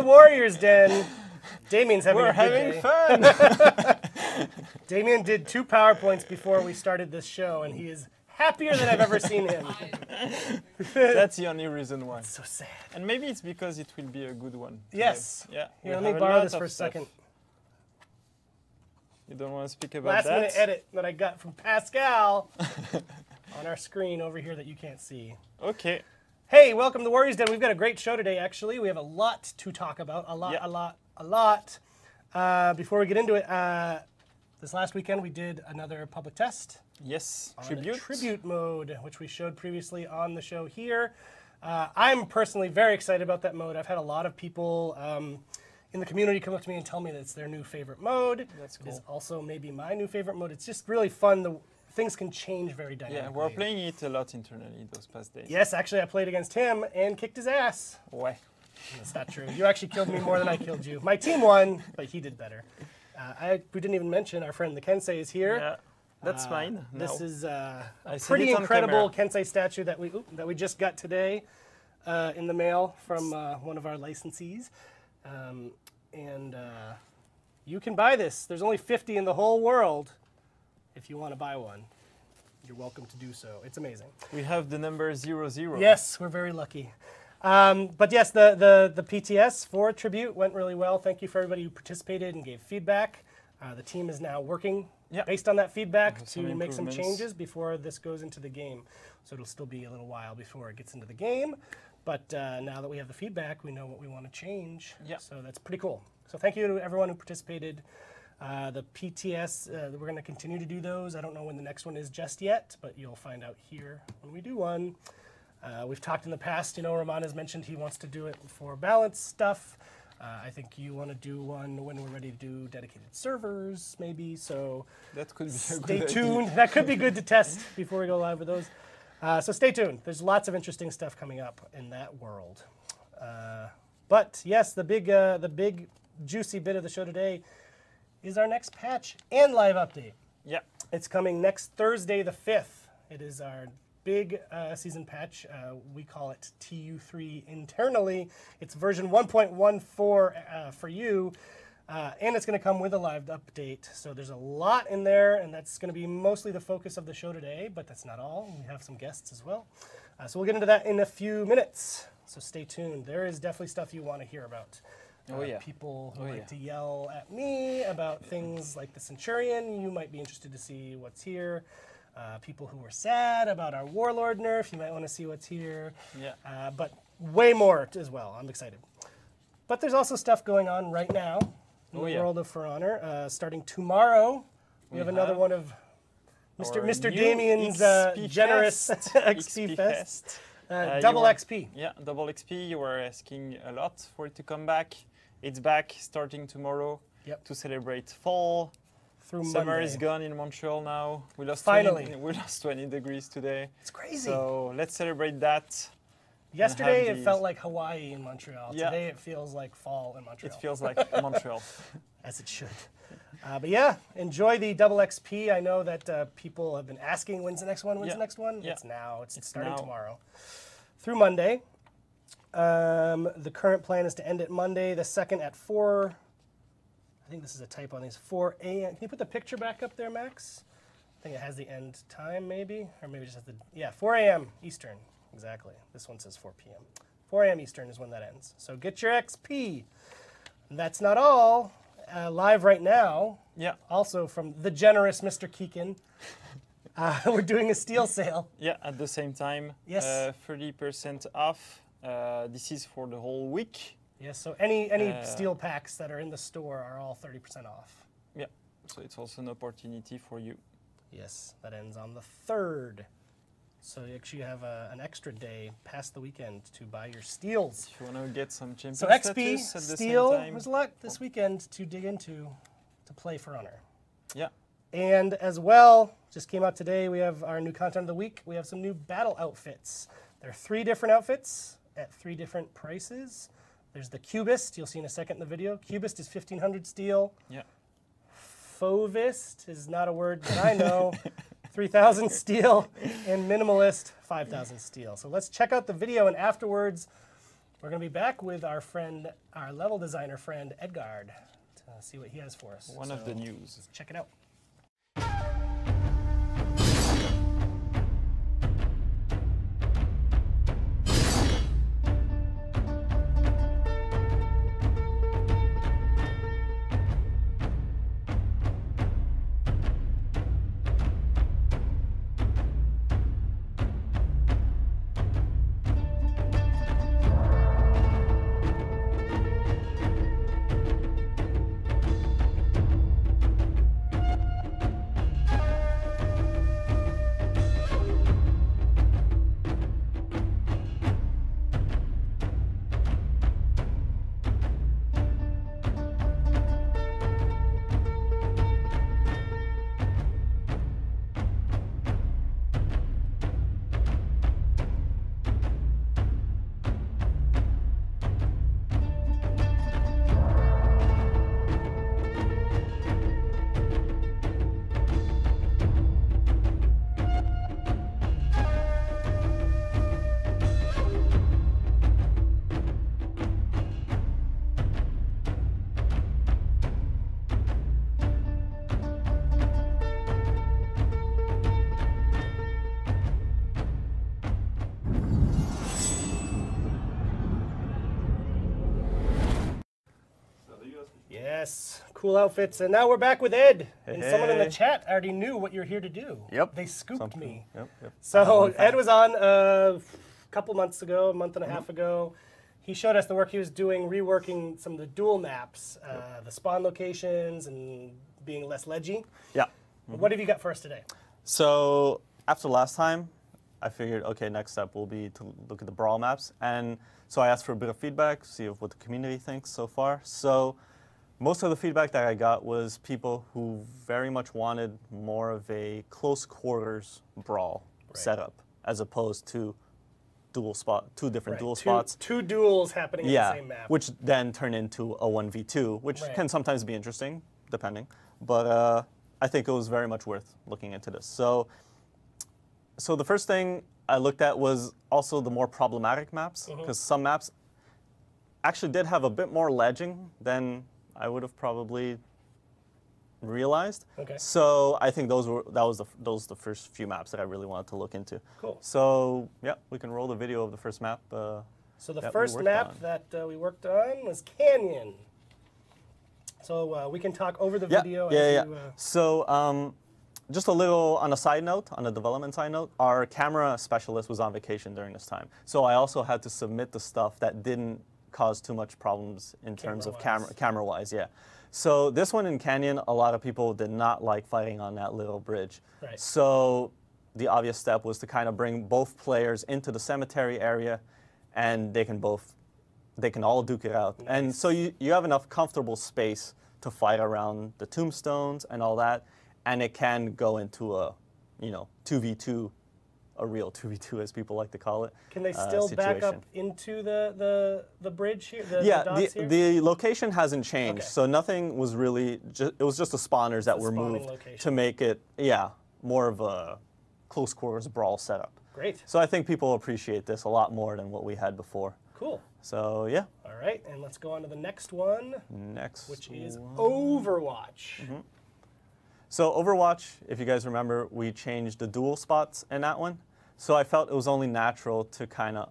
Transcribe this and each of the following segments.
the Warriors Den. Damien's having a good day. fun. Damien did 2 PowerPoints before we started this show, and he is happier than I've ever seen him. That's the only reason why. So sad. And maybe it's because it will be a good one. Today. Yes. Yeah. Here, let me borrow this for a second. You don't want to speak about Last that? minute edit that I got from Pascal on our screen over here that you can't see. Okay. Hey, welcome to Warriors Den. We've got a great show today, actually. We have a lot to talk about. A lot. Before we get into it, this last weekend we did another public test. Yes. On Tribute. Tribute mode, which we showed previously on the show here. I'm personally very excited about that mode. I've had a lot of people in the community come up to me and tell me that it's their new favorite mode. That's cool. It's also maybe my new favorite mode. It's just really fun. Things can change very dynamically. Yeah, we're playing it a lot internally those past days. Yes, actually, I played against him and kicked his ass. Ouais. That's not true. You actually killed me more than I killed you. My team won, but he did better. We didn't even mention our friend the Kensei is here. Yeah, that's mine. This is a said pretty it on incredible camera. Kensei statue that we just got today in the mail from one of our licensees. You can buy this. There's only 50 in the whole world. If you want to buy one, you're welcome to do so. It's amazing. We have the number 00. Yes, we're very lucky. But yes, the PTS for Tribute went really well. Thank you for everybody who participated and gave feedback. The team is now working based on that feedback to make some changes before this goes into the game. So it'll still be a little while before it gets into the game. But now that we have the feedback, we know what we want to change. Yeah. So that's pretty cool. So thank you to everyone who participated. The PTS, we're going to continue to do those. I don't know when the next one is just yet, but you'll find out here when we do one. We've talked in the past, Roman has mentioned he wants to do it for balance stuff. I think you want to do one when we're ready to do dedicated servers, maybe. So that could be stay good tuned. idea. That could be good to test before we go live with those. So stay tuned. There's lots of interesting stuff coming up in that world. But yes, the big juicy bit of the show today is our next patch and live update. Yeah. It's coming next Thursday the 5th. It is our big season patch. We call it TU3 internally. It's version 1.14 for you, and it's going to come with a live update. So there's a lot in there, and that's going to be mostly the focus of the show today, but that's not all. We have some guests as well. So we'll get into that in a few minutes. So stay tuned. There is definitely stuff you want to hear about. People who like to yell at me about things like the Centurion, you might be interested to see what's here. People who were sad about our Warlord nerf, you might want to see what's here. Yeah. But way more as well. I'm excited. But there's also stuff going on right now in the world of For Honor. Starting tomorrow, we have another one of Mr. Damien's generous XP Fest. Double XP. Yeah, double XP. You were asking a lot for it to come back. It's back starting tomorrow to celebrate fall. Through Summer Monday. is gone in Montreal now. We lost Finally. we lost 20 degrees today. It's crazy. So let's celebrate that. Yesterday it felt like Hawaii in Montreal. Yeah. Today it feels like fall in Montreal. It feels like Montreal. As it should. But yeah, enjoy the double XP. I know that people have been asking when's the next one, when's the next one? Yeah. It's now. It's starting now. tomorrow. Through Monday. The current plan is to end it Monday, the 2nd at 4. I think this is a typo on these. 4 a.m. Can you put the picture back up there, Max? I think it has the end time, maybe. Or maybe just has the... Yeah, 4 a.m. Eastern. Exactly. This one says 4 p.m. 4 a.m. Eastern is when that ends. So get your XP. That's not all. Live right now, also from the generous Mr. Keegan, we're doing a steel sale. Yeah, at the same time. Yes. 30% off. This is for the whole week. Yes, so any steel packs that are in the store are all 30% off. Yeah, so it's also an opportunity for you. Yes, that ends on the 3rd. So you actually have an extra day past the weekend to buy your steels. If you want to get some champion So XP, status at the steel, same time. there's a lot this weekend to dig into to play For Honor. Yeah. And as well, just came out today, we have our new content of the week. We have some new battle outfits. There are 3 different outfits at 3 different prices. There's the Cubist, you'll see in a second in the video. Cubist is 1,500 steel. Yeah. Fauvist is not a word that I know. 3,000 steel. And Minimalist, 5,000 steel. So let's check out the video, and afterwards, We're going to be back with our friend, our level designer friend, Edgard, to see what he has for us. One of the news. Let's check it out. Yes, cool outfits. And now we're back with Ed. And someone in the chat already knew what you're here to do. Yep. They scooped me. Yep. So Ed was on a couple months ago, a month and a half ago. He showed us the work he was doing, reworking some of the dual maps, the spawn locations, and being less ledgy. Yeah. What have you got for us today? So after last time, I figured, okay, next step will be to look at the Brawl maps. And so I asked for a bit of feedback, see what the community thinks so far. So most of the feedback that I got was people who very much wanted more of a close quarters Brawl setup, as opposed to two different dual spots. Two duels happening in the same map. Which then turn into a 1v2, which can sometimes be interesting, depending. But I think it was very much worth looking into this. So the first thing I looked at was also the more problematic maps, because some maps actually did have a bit more ledging than I would have probably realized. Okay. So I think those was the first few maps that I really wanted to look into. Cool. So yeah, we can roll the video of the first map. So the first map that we worked on was Canyon. So we can talk over the video. So just a little on a side note, on a development side note, our camera specialist was on vacation during this time. So I also had to submit the stuff that didn't cause too much problems in terms of camera-wise, So this one in Canyon, a lot of people did not like fighting on that little bridge. Right. So the obvious step was to kind of bring both players into the cemetery area, and they can all duke it out. Nice. And so you have enough comfortable space to fight around the tombstones and all that, and it can go into a 2v2, a real 2v2 as people like to call it. Can they still back up into the bridge here? The dots here? The location hasn't changed, so nothing was really. It was just the spawners that were moved to make it, more of a close quarters Brawl setup. Great. So I think people appreciate this a lot more than what we had before. Cool. So yeah. All right, and let's go on to the next one. Which is Overwatch. So Overwatch, if you guys remember, we changed the dual spots in that one. So I felt it was only natural to kind of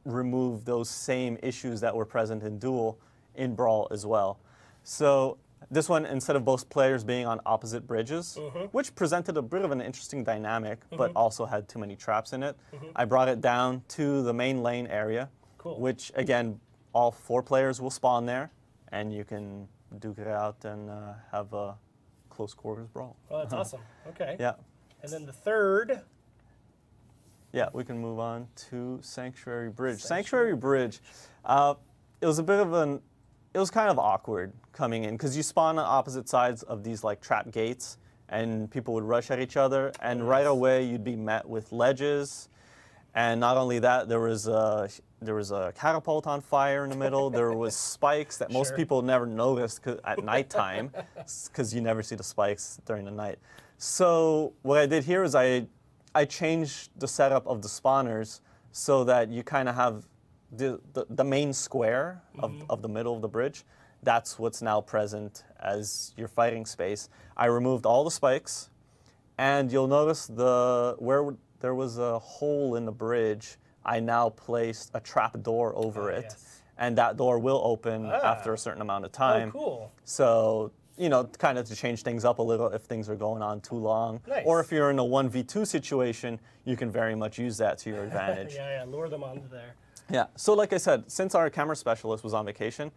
remove those same issues that were present in dual in Brawl as well. So this one, instead of both players being on opposite bridges, which presented a bit of an interesting dynamic, but also had too many traps in it, I brought it down to the main lane area, which again, all 4 players will spawn there, and you can duke it out and have a close quarters Brawl. Oh, that's awesome. Okay. Yeah. And then the third. Yeah, we can move on to Sanctuary Bridge. Sanctuary Bridge, it was a bit of it was kind of awkward coming in, because you spawn on opposite sides of these like trap gates, and people would rush at each other, and right away you'd be met with ledges. And not only that, there was a catapult on fire in the middle. There was spikes that most people never noticed at nighttime, because you never see the spikes during the night. So what I did here is I changed the setup of the spawners so that you kind of have the main square of the middle of the bridge, that's what's now present as your fighting space. I removed all the spikes, and you'll notice where there was a hole in the bridge, I now placed a trap door over it, yes. and that door will open after a certain amount of time. Oh, cool. So, you know, kind of to change things up a little if things are going on too long. Nice. Or if you're in a 1v2 situation, you can very much use that to your advantage. Yeah, lure them onto there. Yeah, so like I said, since our camera specialist was on vacation,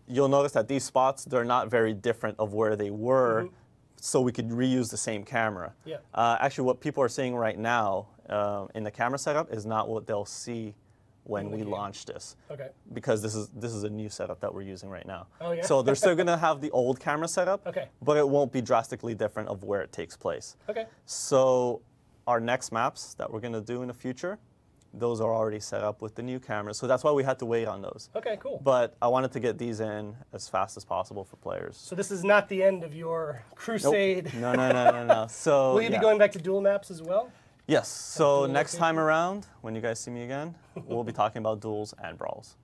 you'll notice that these spots, they're not very different of where they were, so we could reuse the same camera. Yeah. Actually, what people are seeing right now in the camera setup is not what they'll see when we launch this. Okay. Because this is a new setup that we're using right now. Oh, yeah? So they're still going to have the old camera setup, Okay. but it won't be drastically different of where it takes place. Okay. So our next maps that we're going to do in the future, those are already set up with the new cameras. So that's why we had to wait on those. Okay, cool. But I wanted to get these in as fast as possible for players. So this is not the end of your crusade. Nope. No. So Will you be going back to dual maps as well? Yes. So dual next time locations? around, when you guys see me again, we'll be talking about duels and brawls.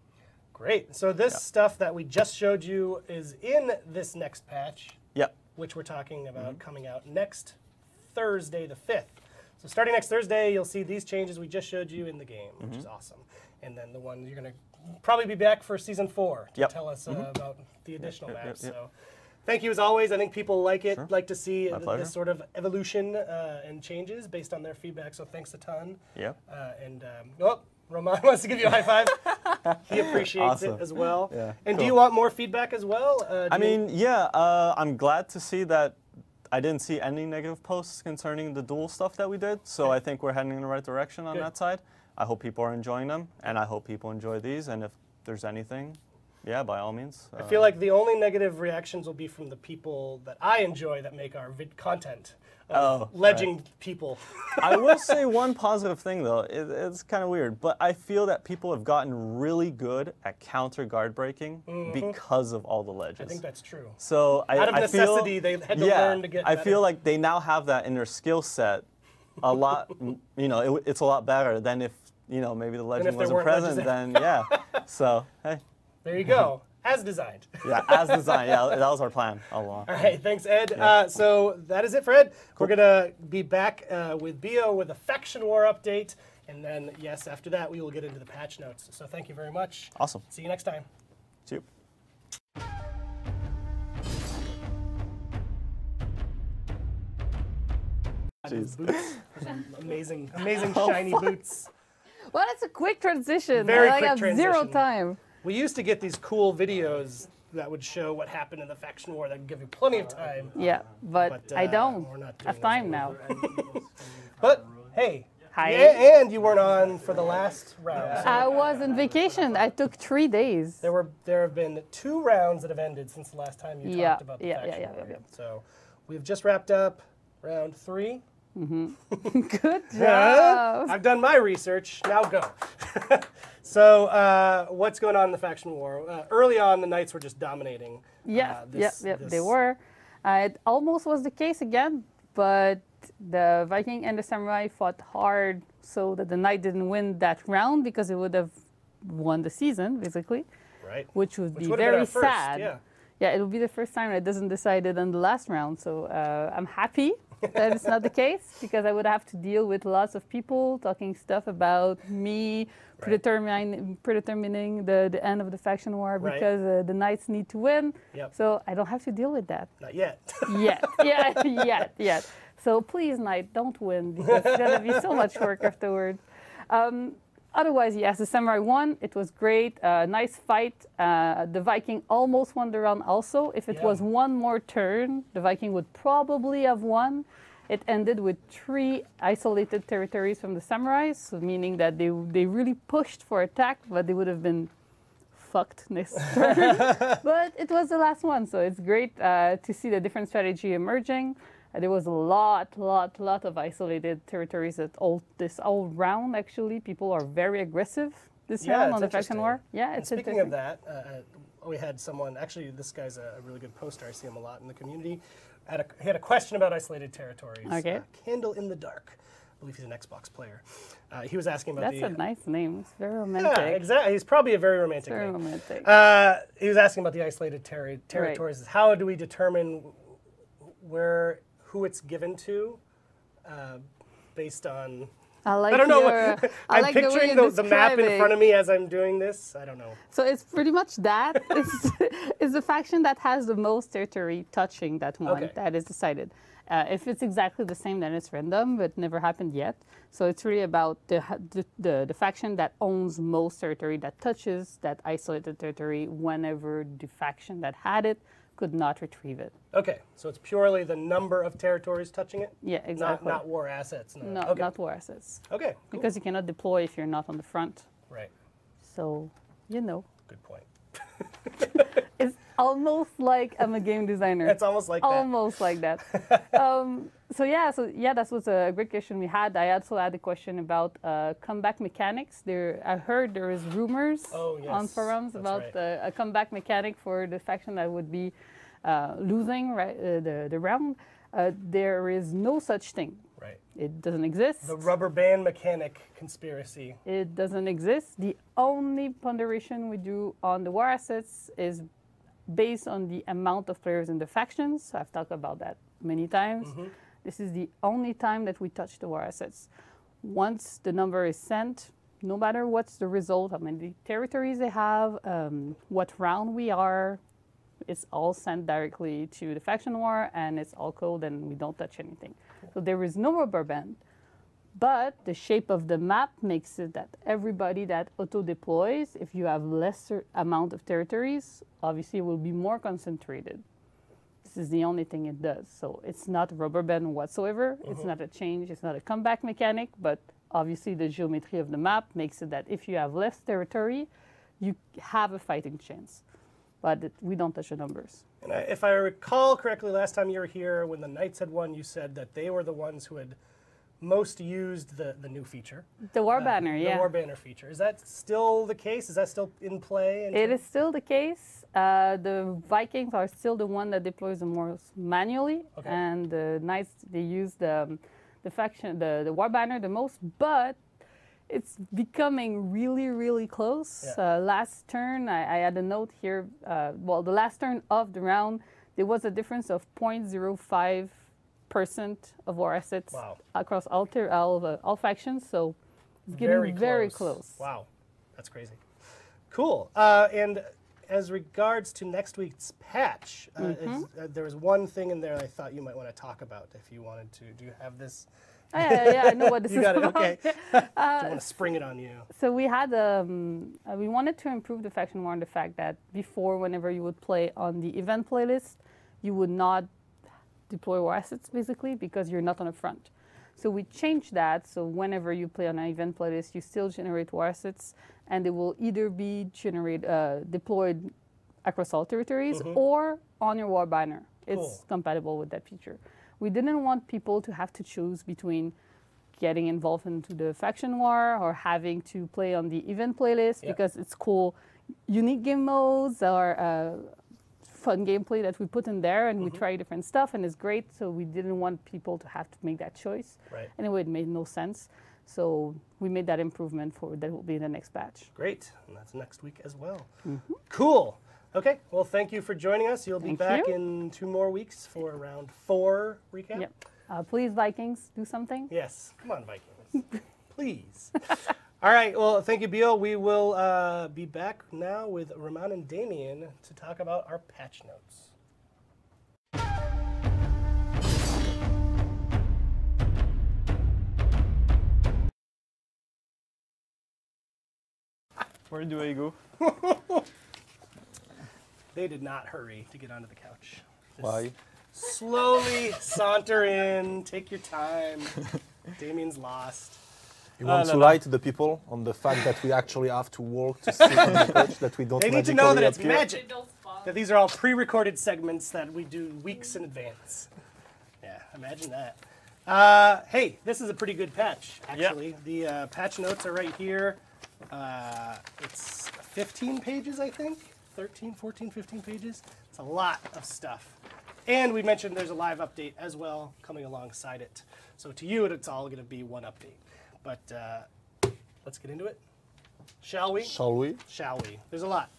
Great. So this stuff that we just showed you is in this next patch, Yep. which we're talking about coming out next Thursday the 5th. So starting next Thursday, you'll see these changes we just showed you in the game, which is awesome. And then the one you're going to probably be back for Season 4 to tell us about the additional maps. So thank you as always. I think people like it, like to see this sort of evolution and changes based on their feedback. So thanks a ton. Yep. Roman wants to give you a high five. He appreciates it as well. Yeah, and do you want more feedback as well? I'm glad to see that I didn't see any negative posts concerning the dual stuff that we did. So I think we're heading in the right direction on that side. I hope people are enjoying them, and I hope people enjoy these. And if there's anything, yeah, by all means. I feel like the only negative reactions will be from the people that I enjoy that make our content. Legend people. I will say one positive thing, though. It's kind of weird, but I feel that people have gotten really good at counter guard breaking because of all the ledges. I think that's true. So out of necessity, they had to learn to get better. I feel like they now have that in their skill set a lot. It's a lot better than if, maybe the legend wasn't present, then yeah. So, hey. There you go. As designed. Yeah, as designed. Yeah, that was our plan all along. All right, thanks, Ed. So that is it for Ed. Cool. We're going to be back with Bio with a Faction War update. And then, yes, after that, we will get into the patch notes. So thank you very much. Awesome. See you next time. See you. Jeez. Boots. Amazing shiny boots. Well, it's a quick transition. Very I quick have transition. zero time. We used to get these cool videos that would show what happened in the Faction War that would give you plenty of time. Yeah, but I don't we're not doing have time now. But, hey. Hi. Yeah, and you weren't on for the last round. So I was on vacation. I took 3 days. there have been 2 rounds that have ended since the last time you talked about the Faction War. Yeah. So we've just wrapped up round 3. Good job. I've done my research. Now go. So what's going on in the Faction War? Early on, the Knights were just dominating. They were. It almost was the case again, but the Viking and the Samurai fought hard so that the Knight didn't win that round because it would have won the season, basically. Right. Which would be have very been our first, sad. Yeah, it will be the first time it doesn't decide it on the last round. So I'm happy that it's not the case because I would have to deal with lots of people talking stuff about me predetermining the end of the Faction War because the Knights need to win. Yep. So I don't have to deal with that. Not yet. Yet. So please, Knight, don't win because it's going to be so much work afterwards. Otherwise, yes, the Samurai won. It was great. Nice fight. The Viking almost won the round also. If it was one more turn, the Viking would probably have won. It ended with 3 isolated territories from the Samurais, so meaning that they really pushed for attack, but they would have been fucked next turn. But it was the last one, so it's great to see the different strategy emerging. There was a lot of isolated territories this all round, actually. People are very aggressive this round on the Faction War. Yeah, it's speaking of that, we had someone, actually this guy's a really good poster, I see him a lot in the community. He had a question about isolated territories. Okay. Candle in the Dark. believe he's an Xbox player. He was asking about That's a nice name. It's very romantic. Yeah, exactly. He's probably a very romantic Very name. romantic. He was asking about the isolated territories. Right. How do we determine who it's given to based on... I don't know. I'm like picturing the map in front of me as I'm doing this. I don't know. So it's pretty much that. It's the faction that has the most territory touching that one that is decided. If it's exactly the same, then it's random, but never happened yet. So it's really about the faction that owns most territory, that touches that isolated territory whenever the faction that had it could not retrieve it. Okay, so it's purely the number of territories touching it? Yeah, exactly. Not war assets? No, not war assets. Okay, cool. Because you cannot deploy if you're not on the front. Right. So, you know. Good point. It's almost like I'm a game designer. It's almost like almost like that. So that was a great question we had. I also had a question about comeback mechanics. I heard there is rumors on forums about a comeback mechanic for the faction that would be losing the round. There is no such thing. Right. It doesn't exist. The rubber band mechanic conspiracy. It doesn't exist. The only ponderation we do on the war assets is based on the amount of players in the factions. So I've talked about that many times. Mm-hmm. This is the only time that we touch the war assets. Once the number is sent, no matter what's the result, how many territories they have, what round we are, it's all sent directly to the faction war, and it's all code, and we don't touch anything. So there is no rubber band. But the shape of the map makes it that everybody that auto-deploys, if you have lesser amount of territories, obviously it will be more concentrated. This is the only thing it does. So it's not rubber band whatsoever. Mm-hmm. It's not a change. It's not a comeback mechanic. But obviously the geometry of the map makes it that if you have less territory, you have a fighting chance. But we don't touch the numbers. And if I recall correctly, last time you were here, when the Knights had won, you said that they were the ones who had most used the new feature. The War Banner, yeah. The War Banner feature. Is that still the case? Is that still in play? It is still the case. The Vikings are still the one that deploys the most manually. Okay. And the Knights, they use the faction, the War Banner the most, but it's becoming really, really close. Yeah. Last turn, I had a note here. The last turn of the round, there was a difference of 0.05% of war assets across all factions. So it's getting very close. Wow, that's crazy. Cool. And as regards to next week's patch, there was one thing in there I thought you might want to talk about if you wanted to. Do you have this? Yeah, I know what this is about. You got it, okay. I want to spring it on you. So we had, we wanted to improve the faction war on the fact that before, whenever you would play on the event playlist, you would not deploy war assets, basically, because you're not on the front. So we changed that, so whenever you play on an event playlist, you still generate war assets, and they will either be deployed across all territories or on your war banner. It's compatible with that feature. We didn't want people to have to choose between getting involved into the faction war or having to play on the event playlist because it's cool. Unique game modes or fun gameplay that we put in there, and we try different stuff, and it's great. So we didn't want people to have to make that choice. Right. Anyway, it made no sense. So we made that improvement that will be in the next batch. Great, and that's next week as well. Cool. Okay, well, thank you for joining us. You'll be back in 2 more weeks for round 4 recap. Yep. Please, Vikings, do something. Yes, come on, Vikings. Please. All right, well, thank you, Beal. We will be back now with Roman and Damien to talk about our patch notes. Where do I go? They did not hurry to get onto the couch. Just Why? Slowly saunter in, take your time. Damien's lost. You want to lie to the people on the fact that we actually have to walk to sit on the couch, that we don't They need to know that it's magic. That these are all pre-recorded segments that we do weeks in advance. Yeah, imagine that. Hey, this is a pretty good patch, actually. Yep. The patch notes are right here. It's 15 pages, I think. 13, 14, 15 pages. It's a lot of stuff. And we mentioned there's a live update as well coming alongside it. So to you, it's all going to be one update. But let's get into it. Shall we? Shall we? Shall we? There's a lot.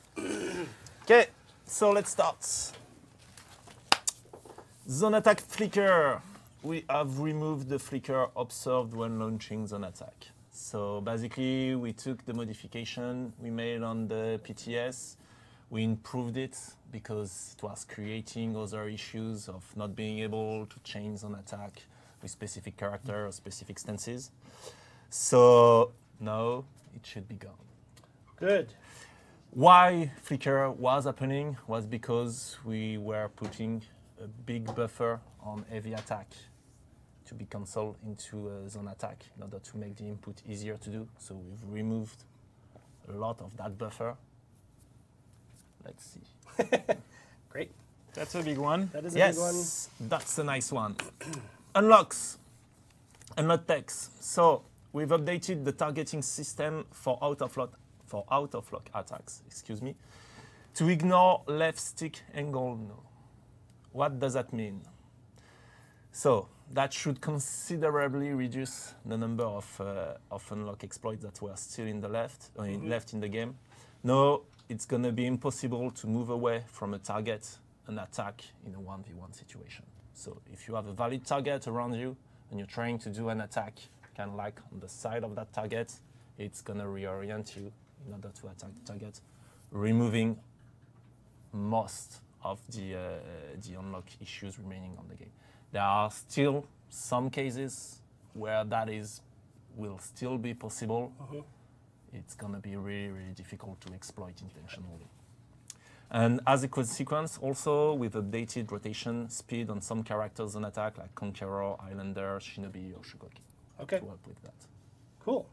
Okay, so let's start. Zone attack flicker. We have removed the flicker observed when launching zone attack. So basically, we took the modification we made on the PTS, we improved it because it was creating other issues of not being able to change zone attack with specific character or specific stances. So now it should be gone. Good. Why flicker was happening was because we were putting a big buffer on heavy attack to be cancelled into a zone attack in order to make the input easier to do. So we've removed a lot of that buffer. Let's see. Great. That's a big one. That is a big one. Yes, that's a nice one. Unlocks. Unlock text. So we've updated the targeting system for out of lock attacks, excuse me, to ignore left stick angle no. What does that mean? So that should considerably reduce the number of unlock exploits that were still in the left in the game. Now it's going to be impossible to move away from a target and attack in a 1v1 situation. So if you have a valid target around you and you're trying to do an attack kind of like on the side of that target, it's going to reorient you in order to attack the target, removing most of the unlock issues remaining on the game. There are still some cases where that will still be possible. It's going to be really, really difficult to exploit intentionally. And as a consequence, also, we've updated rotation speed on some characters on attack, like Conqueror, Islander, Shinobi, or Shugoki, Okay. to help with that. Cool.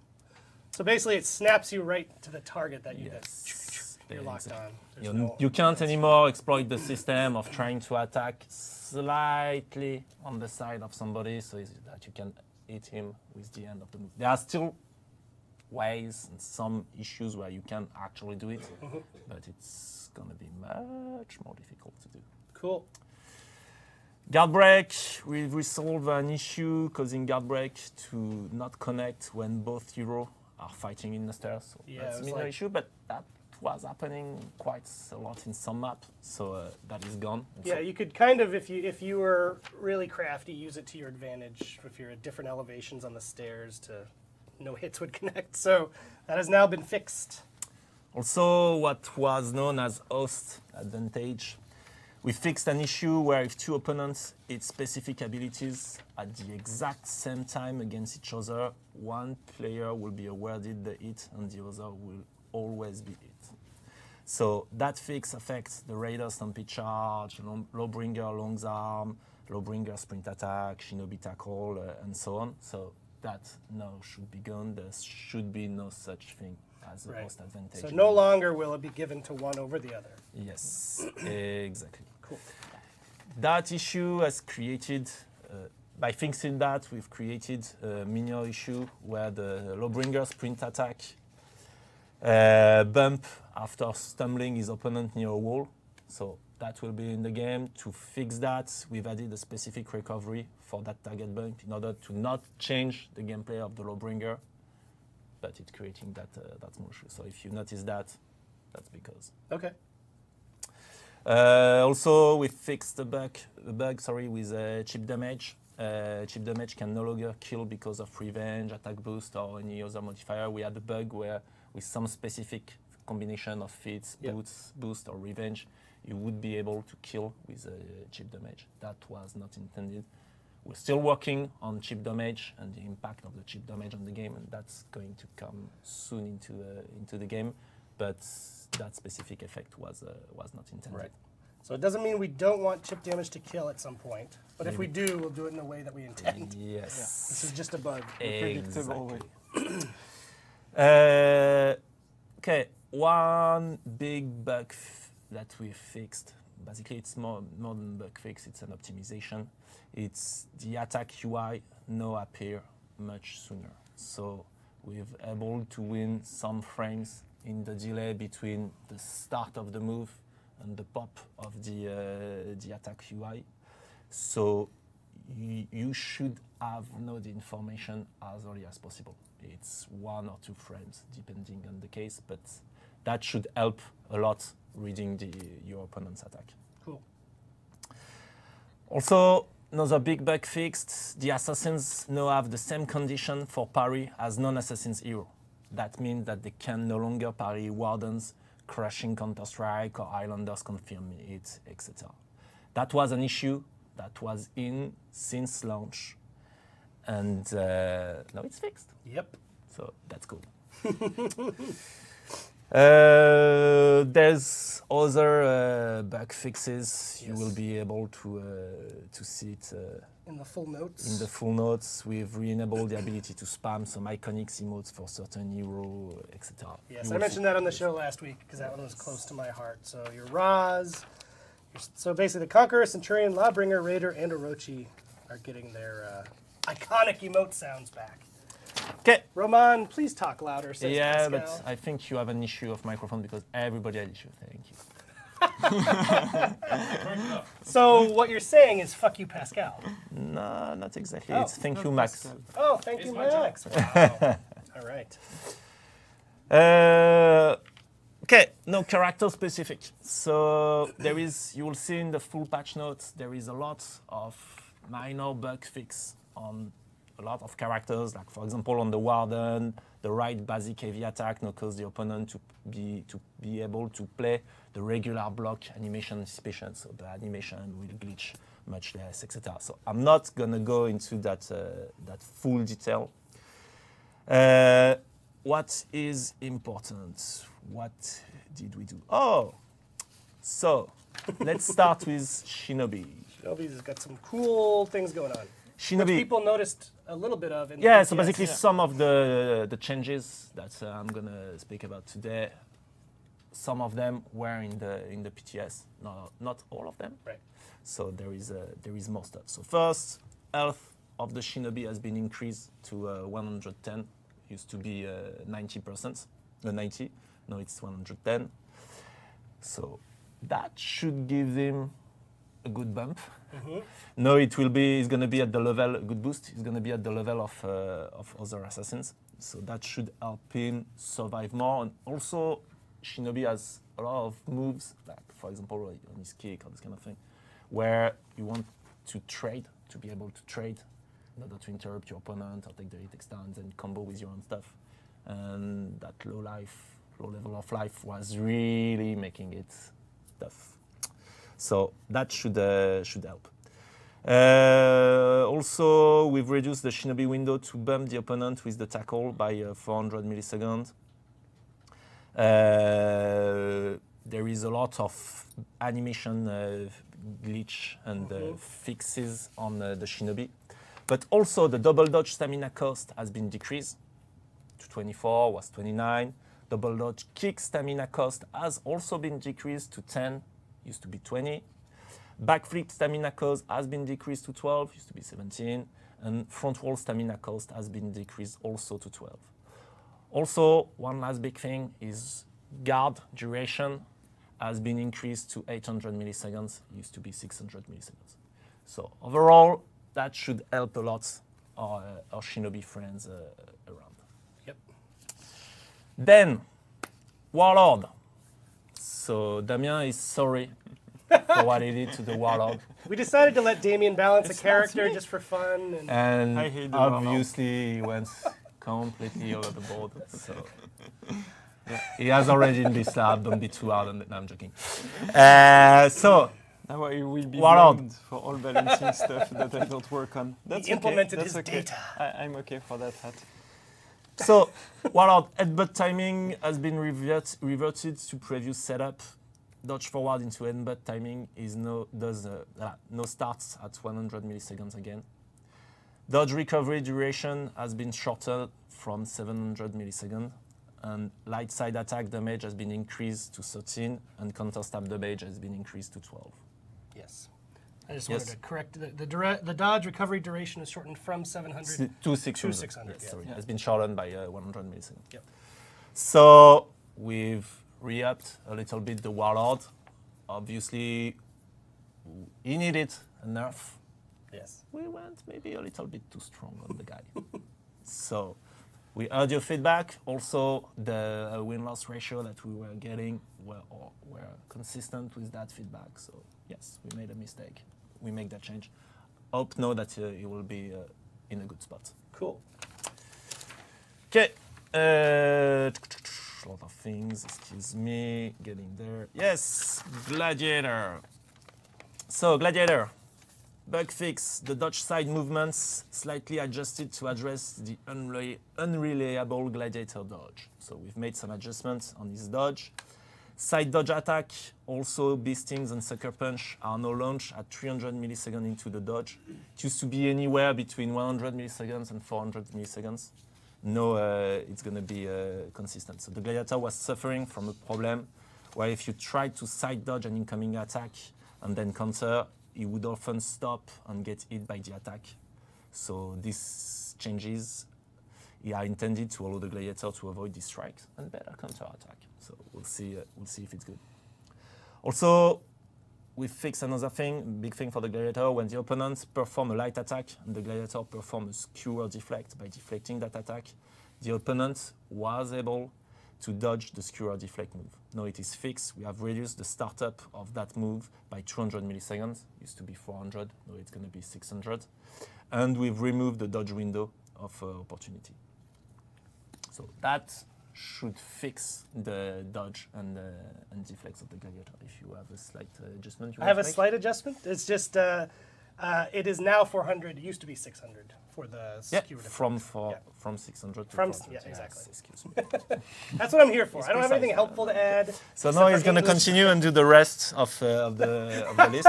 So basically, it snaps you right to the target that you Yes. you're locked on. There's You, no- you can't anymore exploit the system of trying to attack slightly on the side of somebody so that you can hit him with the end of the move. There are still ways and some issues where you can actually do it, but it's going to be much more difficult to do. Cool. Guard break, we've resolved an issue causing guard break to not connect when both heroes are fighting in the stairs. So Yeah, that's it a was minor like- issue, but that was happening quite a lot in some maps, so that is gone. And Yeah, so you could kind of, if you were really crafty, use it to your advantage. If you're at different elevations on the stairs, to no hits would connect. So that has now been fixed. Also, what was known as host advantage. We fixed an issue where if two opponents hit specific abilities at the exact same time against each other, one player will be awarded the hit and the other will always be hit. So that fix affects the Raider Stampede Charge, Lawbringer Long's Arm, Lawbringer Sprint Attack, Shinobi Tackle, and so on. So that now should be gone. There should be no such thing as a Right. host advantage. So no longer will it be given to one over the other. Yes, exactly. Cool. That issue has created, by fixing that, we've created a minor issue where the Lawbringer Sprint Attack bump after stumbling his opponent near a wall. So that will be in the game. To fix that, we've added a specific recovery for that target bump in order to not change the gameplay of the Lawbringer, but it's creating that small issue. So if you notice that, that's because. Okay. Also, we fixed the bug with chip damage. Chip damage can no longer kill because of revenge, attack boost, or any other modifier. We had a bug where, with some specific combination of feats, boost, or revenge, you would be able to kill with chip damage. That was not intended. We're still working on chip damage and the impact of the chip damage on the game, and that's going to come soon into the game. But that specific effect was not intended. Right. So it doesn't mean we don't want chip damage to kill at some point, but if we do, we'll do it in a way that we intend. Yes. This is just a bug. Predictable way. Okay, one big bug that we fixed. Basically, it's more than bug fix. It's an optimization. It's the attack UI now appear much sooner. So we've able to win some frames in the delay between the start of the move and the pop of the attack UI. So you should have know the information as early as possible. It's 1 or 2 frames, depending on the case, but that should help a lot reading your opponent's attack. Cool. Also, another big bug fixed, the assassins now have the same condition for parry as non-assassin's hero. That means that they can no longer parry wardens, crashing Counter-Strike, or Islanders confirm it, etc. That was an issue that was in since launch, and now it's fixed. Yep. So that's cool. There's other bug fixes. You will be able to see it In the full notes. in the full notes. We've re-enabled the ability to spam some iconic emotes for certain hero, etc. Yes, I mentioned that on the show last week because that one was close to my heart. So your Raz, so basically the Conqueror, Centurion, Lawbringer, Raider, and Orochi are getting their iconic emote sounds back. Okay. Roman, please talk louder, says Yeah, Pascal. but I think you have an issue of microphone because everybody had issue. Thank you. So what you're saying is fuck you, Pascal. No, not exactly. Oh, it's thank you, Max. Oh, thank you, Max. Wow. All right. Okay, no character specific. So you will see in the full patch notes, there is a lot of minor bug fix on a lot of characters. Like for example, on the Warden, the right basic heavy attack now cause the opponent to be able to play the regular block animation anticipation. So the animation will glitch much less, etc. So I'm not gonna go into that full detail. What is important? What did we do? Oh, so let's start with Shinobi. Shinobi's got some cool things going on. Shinobi. Which people noticed a little bit of in the Yeah, so BTS. basically some of the changes that I'm gonna speak about today, some of them were in the PTS, not all of them. Right. So there is more stuff. So first, health of the Shinobi has been increased to 110. Used to be 90%, 90. Now it's 110. So that should give them a good bump. No, it's going to be at the level, a good boost. It's going to be at the level of other assassins. So that should help him survive more. And also, Shinobi has a lot of moves, like for example, on his kick or this kind of thing, where you want to trade, to be able to trade in order to interrupt your opponent or take the hit extends and combo with your own stuff. And that low level of life was really making it tough. So that should help. Also, we've reduced the Shinobi window to bump the opponent with the tackle by 400 milliseconds. There is a lot of animation glitch and fixes on the Shinobi. But also the double dodge stamina cost has been decreased to 24, was 29. Double dodge kick stamina cost has also been decreased to 10, used to be 20. Backflip stamina cost has been decreased to 12, used to be 17. And front wall stamina cost has been decreased also to 12. Also, one last big thing is guard duration has been increased to 800 milliseconds, used to be 600 milliseconds. So overall, that should help a lot our Shinobi friends around. Yep. Then, Warlord. So Damien is sorry for what he did to the Warlord. We decided to let Damien balance a character just for fun. And I hate the Warlord. obviously he went completely over the board. So yeah, he has already been slapped, don't be too hard on it. No, I'm joking. So Now I will be Warlord. blamed for all balancing stuff that I don't work on. That's implemented okay. That's his okay. data. I'm okay for that hat. So, Warlord headbutt timing has been reverted to previous setup. Dodge forward into headbutt timing is no starts at 100 milliseconds again. Dodge recovery duration has been shortened from 700 milliseconds. And light side attack damage has been increased to 13, and counter stab damage has been increased to 12. Yes. I just Yes. wanted to correct the dodge recovery duration is shortened from 700 To 600. to 600. Yes, Yeah. sorry. Has been shortened by 100 milliseconds. Yep. So we've re-upped a little bit the Warlord. Obviously, he needed a nerf Yes. we went maybe a little bit too strong on the guy. So we heard your feedback. Also, the win-loss ratio that we were getting were consistent with that feedback. So yes, we made a mistake. We make that change. Hope know that it will be in a good spot. Cool. Okay. A lot of things. Excuse me. Getting there. Yes. Gladiator. So Gladiator. Bug fix. The dodge side movements slightly adjusted to address the unreliable Gladiator dodge. So we've made some adjustments on his dodge. Side dodge attack, also beastings and sucker punch are now launched at 300 milliseconds into the dodge. It used to be anywhere between 100 milliseconds and 400 milliseconds. Now it's going to be consistent. So the Gladiator was suffering from a problem where if you tried to side dodge an incoming attack and then counter, he would often stop and get hit by the attack. So these changes are intended to allow the Gladiator to avoid these strikes and better counter attack. So we'll see if it's good. Also, we fixed another thing, big thing for the Gladiator. When the opponents perform a light attack and the Gladiator performs a skewer deflect, by deflecting that attack, the opponent was able to dodge the skewer deflect move. Now it is fixed. We have reduced the startup of that move by 200 milliseconds. It used to be 400. Now it's going to be 600. And we've removed the dodge window of opportunity. So that should fix the dodge and deflects of the Gladiator. If you have a slight adjustment, I have a slight adjustment. It's just it is now 400. It used to be 600 for the skewer deflect. From 600 to From 400. yeah, exactly. Yes, excuse me. That's what I'm here for. I don't have anything helpful to add. So now he's going to continue and do the rest of the list.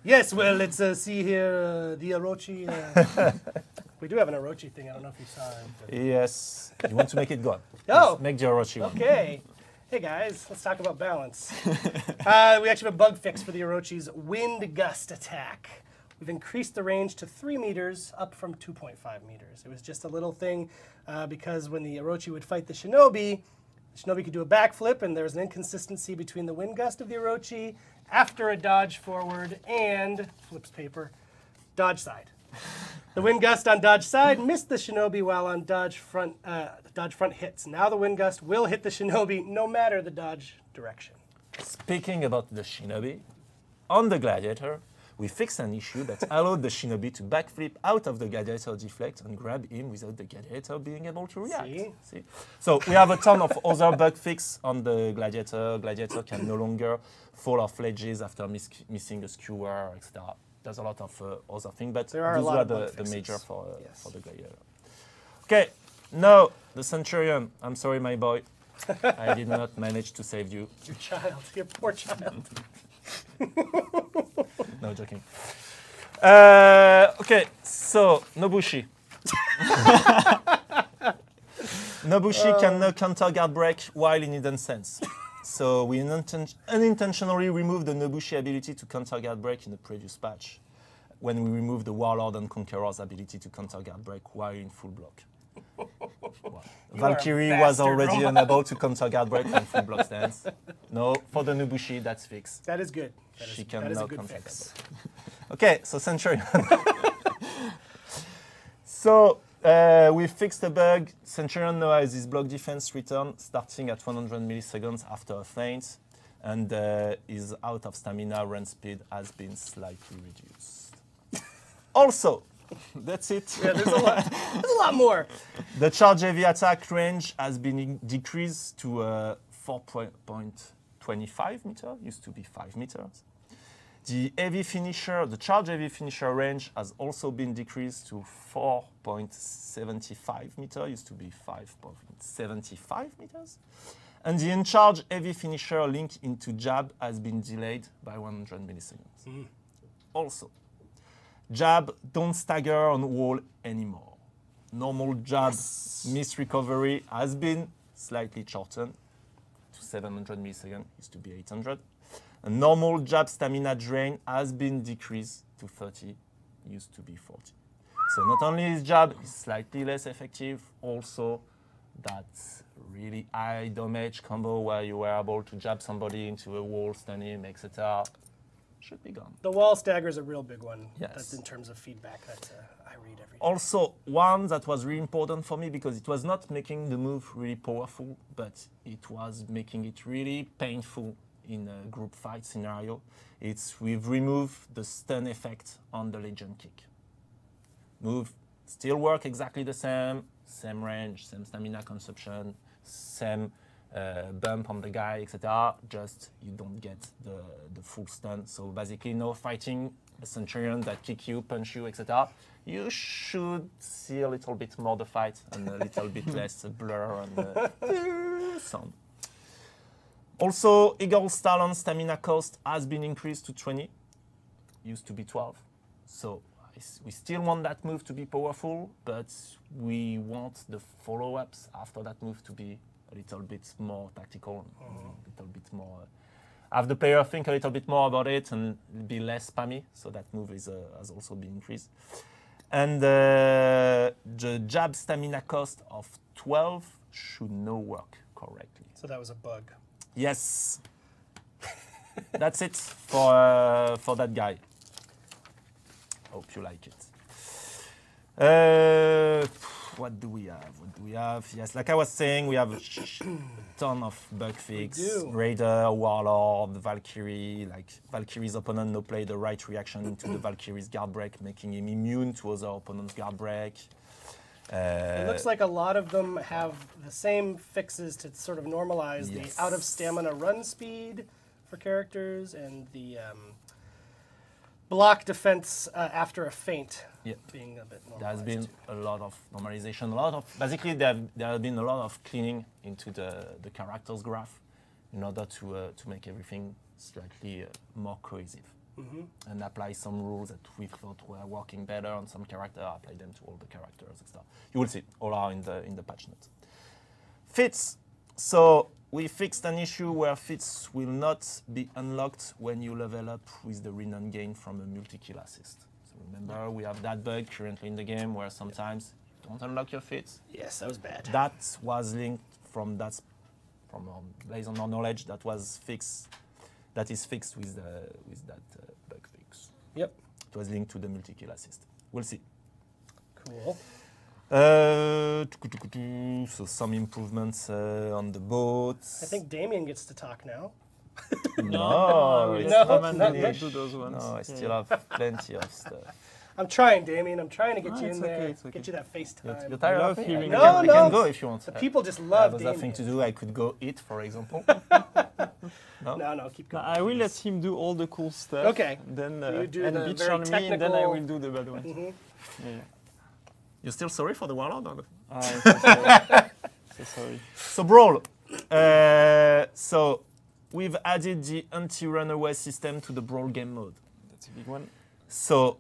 Yes, well, let's see here the Orochi. We do have an Orochi thing. I don't know if you saw it. But... Yes. You want to make it go on. Oh. Yes, make the Orochi one. Okay. Hey guys, let's talk about balance. We actually have a bug fix for the Orochi's wind gust attack. We've increased the range to 3 meters, up from 2.5 meters. It was just a little thing because when the Orochi would fight the Shinobi could do a backflip, and there was an inconsistency between the wind gust of the Orochi after a dodge forward and, flips paper, dodge side. The wind gust on dodge side missed the Shinobi while on dodge front hits. Now the wind gust will hit the Shinobi no matter the dodge direction. Speaking about the Shinobi, on the Gladiator, we fixed an issue that allowed the Shinobi to backflip out of the Gladiator deflect and grab him without the Gladiator being able to react. See? So we have a ton of other bug fix on the Gladiator. Gladiator can no longer fall off ledges after missing a skewer, etc. There's a lot of other things, but those are the major for the Gladiator. Okay, now the Centurion. I'm sorry, my boy. I did not manage to save you. Your child, your poor child. No, joking. Okay, so Nobushi. Nobushi can now counter guard break while in hidden sense. So we unintentionally removed the Nobushi ability to counter guard break in the previous patch, when we removed the Warlord and Conqueror's ability to counter guard break while in full block. Wow. Valkyrie was already unable to counter guard break from full block stance. No, for the Nobushi, that's fixed. That is good. She can that is now a good counter fix. guard break. Okay, so Centurion. So we fixed the bug. Centurion now has his block defense return starting at 100 milliseconds after a feint, and his out of stamina run speed has been slightly reduced. Also, that's it. Yeah, there's a lot more. The charge heavy attack range has been decreased to 4.25 meters, used to be 5 meters. The charge heavy finisher range has also been decreased to 4.75 meters, used to be 5.75 meters. And the in-charge heavy finisher link into jab has been delayed by 100 milliseconds. Also, jab don't stagger on wall anymore. Normal jab miss recovery has been slightly shortened to 700 milliseconds, used to be 800. A normal jab stamina drain has been decreased to 30, used to be 40. So not only is jab slightly less effective, also that really high damage combo where you were able to jab somebody into a wall, stun him, etc. should be gone. The wall stagger is a real big one. Yes. That's in terms of feedback that I read every day. Also, one that was really important for me because it was not making the move really powerful, but it was making it really painful in a group fight scenario. We've removed the stun effect on the Legion kick. Move still work exactly the same range, same stamina consumption, same bump on the guy, etc. Just you don't get the full stun. So basically, no fighting a Centurion that kick you, punch you, etc. You should see a little bit more the fight and a little bit less blur and sound. Also, Eagle's Talon stamina cost has been increased to 20. Used to be 12. So we still want that move to be powerful, but we want the follow-ups after that move to be a little bit more tactical, a little bit more. Have the player think a little bit more about it and be less spammy. So that move has also been increased. And the jab stamina cost of 12 should now work correctly. So that was a bug. Yes. That's it for that guy. Hope you like it. What do we have? Yes, like I was saying, we have a ton of bug fix. Raider, Warlord, Valkyrie. Like Valkyrie's opponent no play the right reaction into the Valkyrie's guard break, making him immune to other opponent's guard break. It looks like a lot of them have the same fixes to sort of normalize the out of stamina run speed for characters and the block defense after a feint being a bit normalized. There has been a lot of normalization, basically there have been a lot of cleaning into the characters graph in order to make everything slightly more cohesive. And apply some rules that we thought were working better on some character, apply them to all the characters and stuff. You will see, all are in the patch notes. Fits. So we fixed an issue where fits will not be unlocked when you level up with the renown gain from a multi-kill assist. So remember, we have that bug currently in the game where sometimes you don't unlock your fits. Yes, that was bad. That was linked based on our knowledge, that is fixed with that bug fix. Yep. It was linked to the multi-kill assist. We'll see. Cool. So some improvements on the boats. I think Damien gets to talk now. No, it's no, not not finished. do those ones. No, I still have plenty of stuff. I'm trying, Damien. I'm trying to get you it's in there. okay, it's okay. Get you that FaceTime. You're tired love of hearing it? No, I no. can go if you want. The people just I love have Damien. nothing to do. I could go eat, for example. No, keep going. I will let him do all the cool stuff. Okay. Then You do and the bitch very on me, and then I technical- will do the bad ones. Yeah. You're still sorry for the Warlord? Or? I'm so sorry. So sorry. So Brawl. So we've added the anti-runaway system to the Brawl game mode. That's a big one. So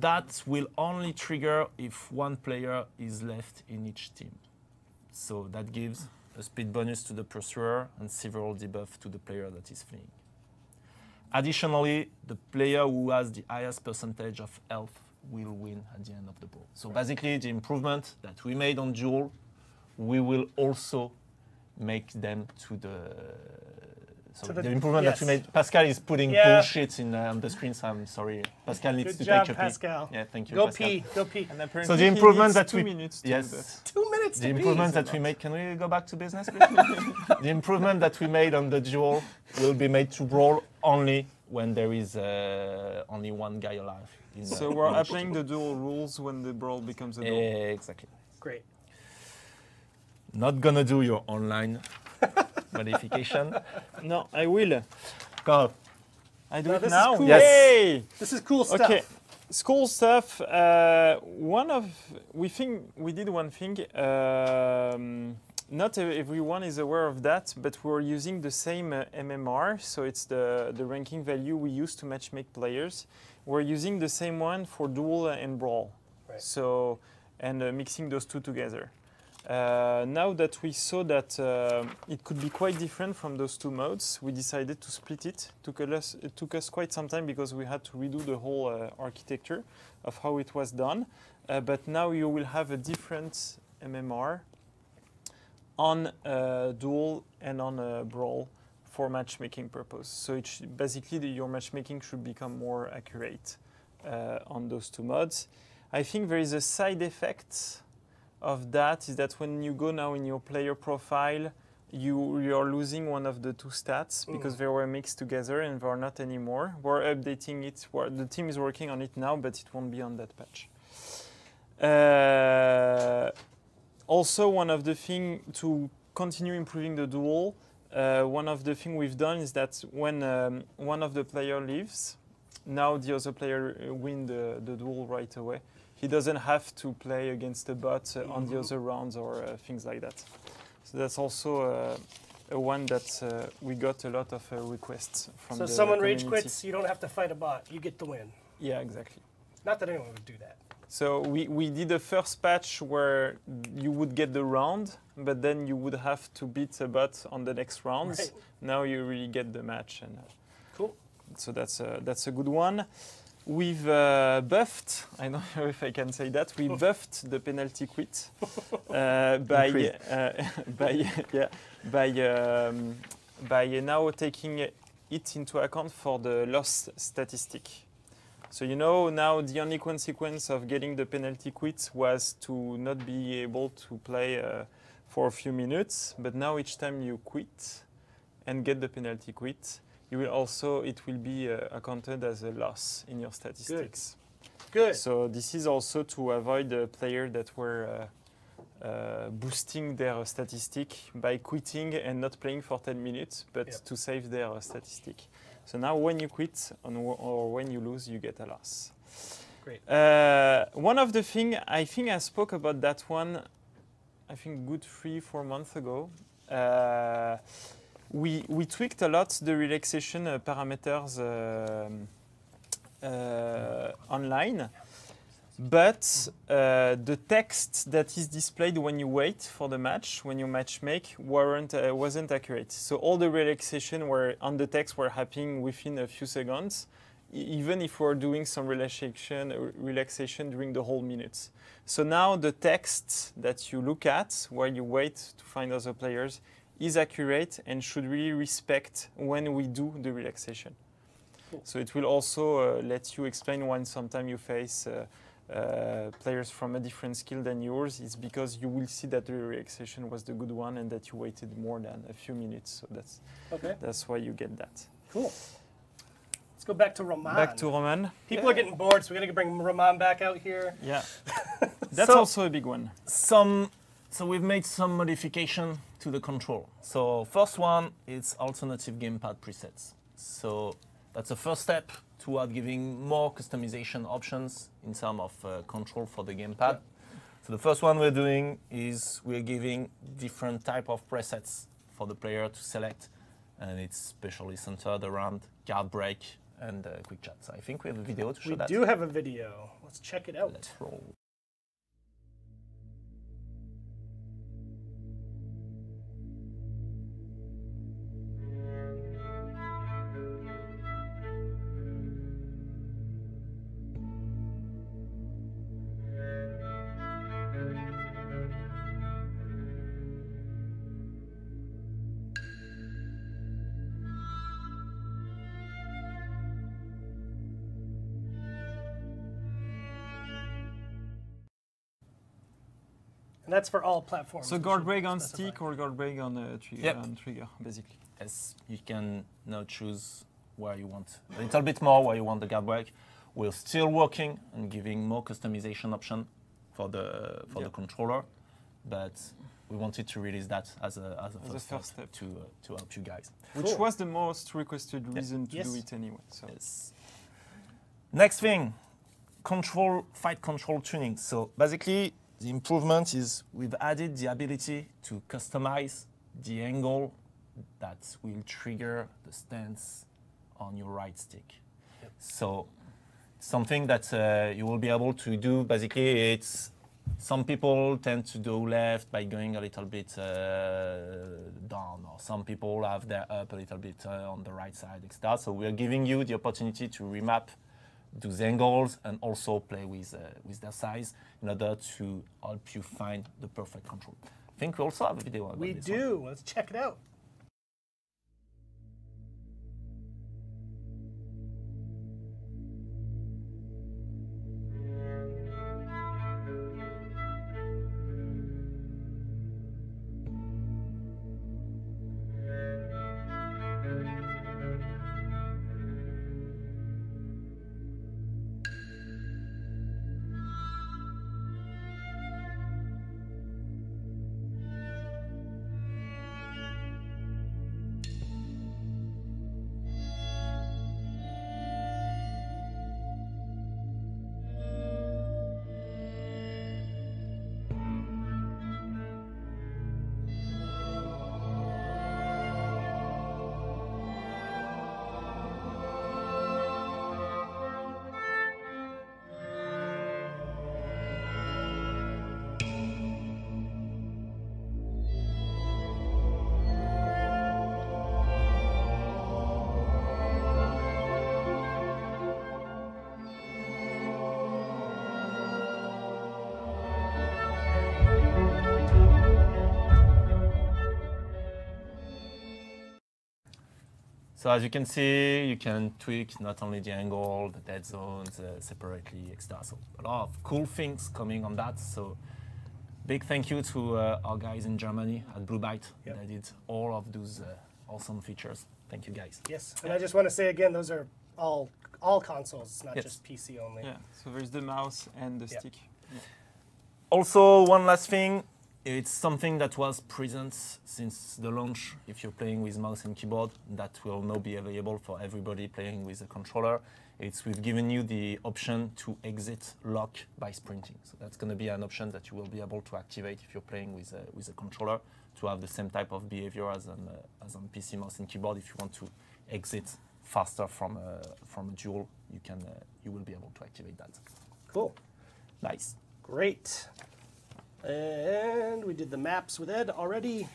that will only trigger if one player is left in each team. So that gives a speed bonus to the pursuer and several debuff to the player that is fleeing. Additionally, the player who has the highest percentage of health will win at the end of the brawl. So basically, the improvement that we made on Duel, we will also make them to the... So the improvement that we made, Pascal is putting bullshit on the screen, so I'm sorry. Pascal needs Good to job, take a Pascal. pee. Yeah, thank you, Go Pascal. pee. Go pee. And apparently So the he improvement needs that 2 we... minutes to Yes. do that. 2 minutes The to pee. improvement that we made, can we go back to business, please? The improvement that we made on the Duel will be made to Brawl only when there is only one guy alive. So we're applying the dual rules when the brawl becomes a duel. Exactly. Great. Not gonna do your online modification. No, I will. Go. I do No, it this is now. cool. Yes. Yay! This is cool stuff. Okay, school stuff. We did one thing. Not everyone is aware of that, but we're using the same MMR. So it's the ranking value we use to matchmake players. We're using the same one for duel and brawl. Right. So and mixing those two together. Now that we saw that it could be quite different from those two modes, we decided to split it. It took us quite some time because we had to redo the whole architecture of how it was done. But now you will have a different MMR on duel and on brawl for matchmaking purpose. So basically, your matchmaking should become more accurate on those two modes. I think there is a side effect of that, is that when you go now in your player profile, you are losing one of the two stats because they were mixed together and they are not anymore. We're updating it. The team is working on it now, but it won't be on that patch. Also, one of the things to continue improving the duel, one of the things we've done is that when one of the player leaves, now the other player win the duel right away. He doesn't have to play against a bot on the other rounds or things like that. So that's also a one that we got a lot of requests from the So someone community. rage quits, you don't have to fight a bot. You get the win. Yeah, exactly. Not that anyone would do that. So we did a first patch where you would get the round, but then you would have to beat a bot on the next rounds. Right. Now you really get the match. And Cool. so that's a good one. We've buffed, I don't know if I can say that, we buffed the penalty quit by now taking it into account for the loss statistic. So you know now the only consequence of getting the penalty quit was to not be able to play for a few minutes, but now each time you quit and get the penalty quit, it will be accounted as a loss in your statistics. Good. So this is also to avoid the player that were boosting their statistic by quitting and not playing for 10 minutes, but to save their statistic. So now when you quit or when you lose, you get a loss. Great. One of the things, I think I spoke about that one, I think good 3-4 months ago. We tweaked a lot the relaxation parameters online, but the text that is displayed when you wait for the match, when you match make, wasn't accurate. So all the relaxation were on the text were happening within a few seconds, even if we're doing some relaxation during the whole minutes. So now the text that you look at while you wait to find other players is accurate and should really respect when we do the relaxation. Cool. So it will also let you explain when sometimes you face players from a different skill than yours. It's because you will see that the relaxation was the good one and that you waited more than a few minutes. So that's why you get that. Cool. Let's go back to Roman. Back to Roman. People are getting bored, so we got to bring Roman back out here. Yeah, that's also a big one. So we've made some modification to the control. So first one is alternative gamepad presets. So that's the first step toward giving more customization options in terms of control for the gamepad. Yeah. So the first one we're doing is we're giving different type of presets for the player to select, and it's specially centered around guard break and quick chat. So I think we have a video to show that. We do have a video. Let's check it out. Let's roll. And that's for all platforms. So guard break on stick or guard break on trigger, basically. Yes, you can now choose where you want a little bit more, where you want the guard break. We're still working on giving more customization option for the controller, but we wanted to release that as a first step to help you guys. Which was the most requested reason to do it anyway. So. Yes. Next thing, fight control tuning. So basically, the improvement is we've added the ability to customize the angle that will trigger the stance on your right stick. Yep. So something that you will be able to do, basically, it's some people tend to do left by going a little bit down, or some people have their up a little bit on the right side, etc. So we're giving you the opportunity to remap those angles and also play with their size in order to help you find the perfect control. I think we also have a video about this. We do. Let's check it out. So as you can see, you can tweak not only the angle, the dead zones separately, etc. So a lot of cool things coming on that. So big thank you to our guys in Germany at Blue Byte that did all of those awesome features. Thank you guys. Yes, and I just want to say again, those are all consoles, it's not just PC only. Yeah, so there's the mouse and the stick. Yeah. Also, one last thing, it's something that was present since the launch. If you're playing with mouse and keyboard, that will now be available for everybody playing with a controller. We've given you the option to exit lock by sprinting. So that's going to be an option that you will be able to activate if you're playing with a controller, to have the same type of behavior as on PC mouse and keyboard. If you want to exit faster from a duel, you will be able to activate that. Cool. Nice. Great. And we did the maps with Ed already.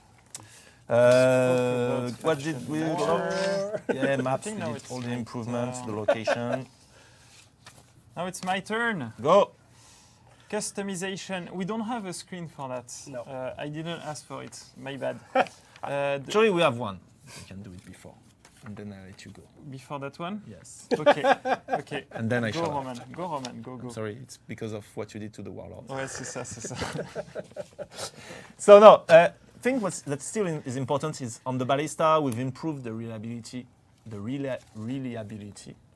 What did we do? Yeah, maps, we did all the improvements, the location. Now it's my turn. Go! Customization. We don't have a screen for that. No. I didn't ask for it. My bad. Actually, we have one. We can do it before. And then I let you go. Before that one? Yes. Okay. Okay. And then I Go, shall. Roman. Go, Roman. Go, go. Sorry, it's because of what you did to the warlord. Ouais, c'est ça, c'est ça. So no, thing that still is important is on the ballista, we've improved the reliability.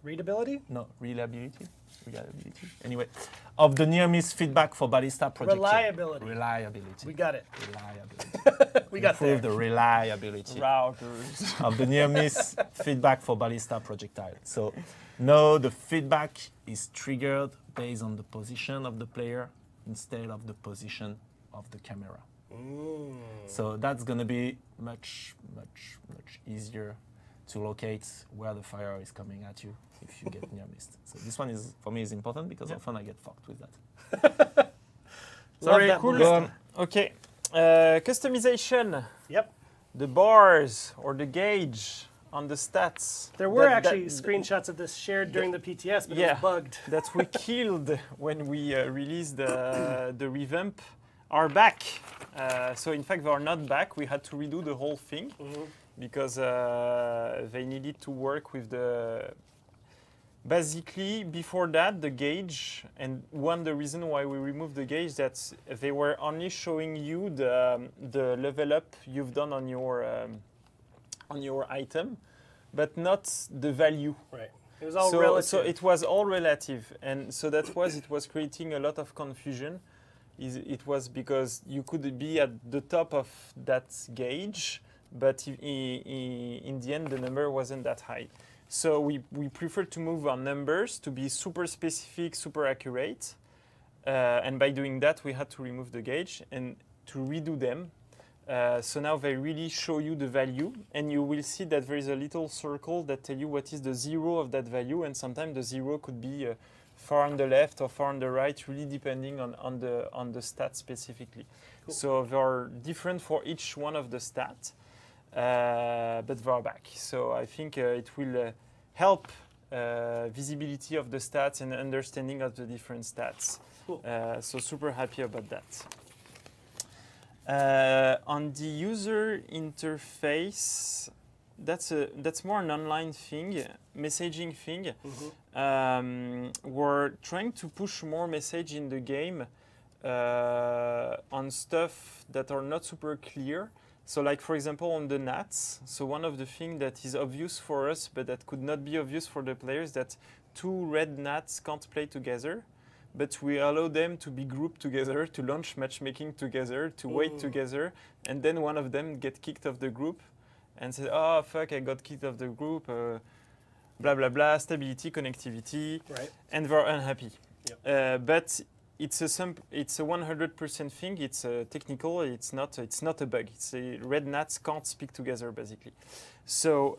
Readability? No, reliability. Anyway, of the near-miss feedback for ballista projectile. Reliability. We got it. Reliability. We got there. Improve the reliability Routers. of the near-miss feedback for ballista projectile. So now the feedback is triggered based on the position of the player instead of the position of the camera. So that's going to be much easier to locate where the fire is coming at you if you get near missed. So this one is, for me, is important because often I get fucked with that. Sorry, That cool. Go on. Okay. Customization. Yep. The bars or the gauge on the stats. There were that- actually screenshots of this shared during the PTS, but it Yeah. was bugged. that we killed when we released the revamp are back. So in fact, they are not back. We had to redo the whole thing because they needed to work with the. Basically, before that, the gauge, and the reason why we removed the gauge, that they were only showing you the level up you've done on your item, but not the value. Right. It was all relative. So it was all relative, and so it was creating a lot of confusion. It was because you could be at the top of that gauge, but in the end the number wasn't that high. So we prefer to move our numbers to be super specific, super accurate, and by doing that we had to remove the gauge and to redo them. So now they really show you the value, and you will see that there is a little circle that tell you what is the zero of that value, and sometimes the zero could be far on the left or far on the right, really depending on the stat specifically. Cool. So they are different for each one of the stats, but they are back. So I think it will help visibility of the stats and understanding of the different stats. Cool. So super happy about that. On the user interface, that's more an online thing, messaging thing. We're trying to push more message in the game on stuff that are not super clear. So like, for example, on the nats. So one of the things that is obvious for us, but that could not be obvious for the players, that two red nats can't play together. But we allow them to be grouped together, to launch matchmaking together, to wait together, and then one of them get kicked off the group and say, oh, fuck, I got kicked off the group, blah, blah, blah, stability, connectivity, Right. and they're unhappy. Yep. But it's a 100% thing, it's technical, it's not a bug. It's red nats can't speak together, basically. So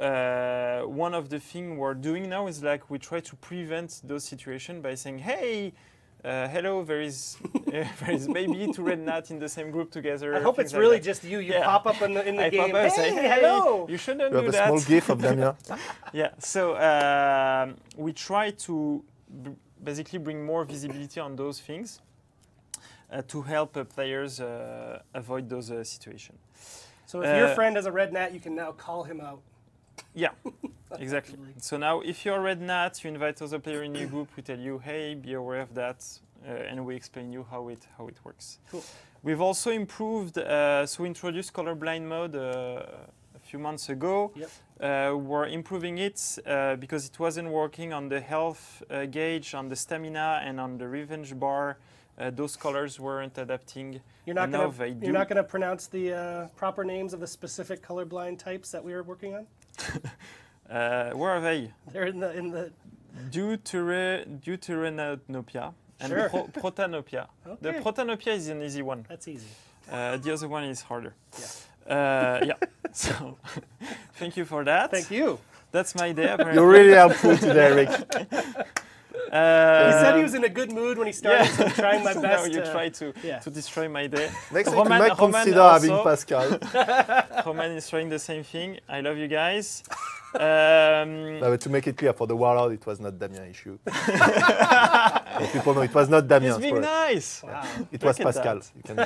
one of the things we're doing now is like we try to prevent those situations by saying, hey, hello, there is maybe two red nats in the same group together. I hope it's like really that. just you. You Yeah. pop up in the I game. pop up and say, hey, hello. you shouldn't You do have a that. small GIF of Damien. Yeah, so we try to basically bring more visibility on those things to help players avoid those situations. So if your friend has a red nat, you can now call him out. Yeah, exactly. So now, if you're red nat, you invite other player in your group. We tell you, hey, be aware of that, and we explain you how it works. Cool. We've also improved. So we introduced colorblind mode a few months ago. Yep. We're improving it because it wasn't working on the health gauge, on the stamina, and on the revenge bar. Those colors weren't adapting. You're not Now gonna they do. you're not gonna pronounce the proper names of the specific colorblind types that we were working on. Where are they? They're in the. Deuteranopia and Sure. Protanopia. The Okay. Protanopia is an easy one. That's easy. The other one is harder. Yeah. Yeah. So, thank you for that. Thank you. That's my day. Apparently. You're really helpful today, Rick. He said he was in a good mood when he started, so I'm trying my So best. now you try to yeah. destroy my day. Next week, Roman- you might Roman consider also. having Pascal. Roman is trying the same thing. I love you guys. No, but to make it clear, for the Warlord, it was not Damien issue. So people know it was not Damien. He's being nice. Wow. It was Look at Pascal. that. You can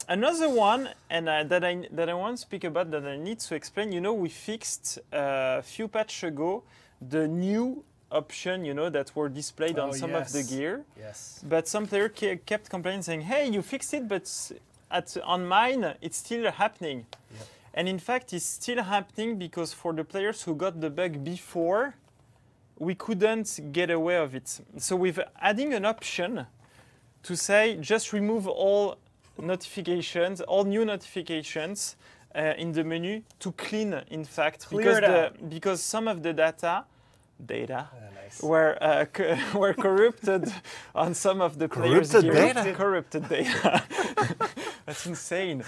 Another one, and that I want to speak about, that I need to explain. You know, we fixed a few patches ago the new option, you know, that were displayed on some of the yes. gear. Yes. But some player kept complaining, saying, "Hey, you fixed it, but on mine, it's still happening." Yep. And in fact, it's still happening because for the players who got the bug before, we couldn't get away of it. So we're adding an option to say just remove all notifications, all new notifications in the menu to clean, in fact, Clear it because some of the data Nice. were corrupted on some of the players' Corrupted gear. data? Corrupted data. That's insane.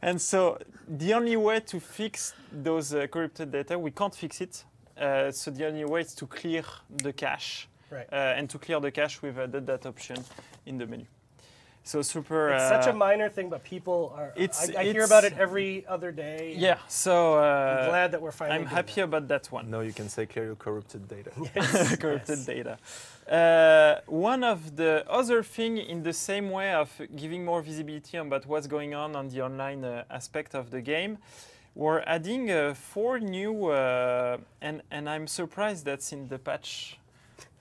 And so the only way to fix those corrupted data, we can't fix it. So the only way is to clear the cache. Right. And to clear the cache, we've added that option in the menu. So super. It's such a minor thing, but people are. I hear it's- about it every other day. Yeah. So I'm glad that we're finally. I'm doing happy about that one. No, you can say clear your corrupted data. that. Corrupted Yes. data. One of the other thing in the same way of giving more visibility about what's going on the online aspect of the game, we're adding 4 new, and I'm surprised that's in the patch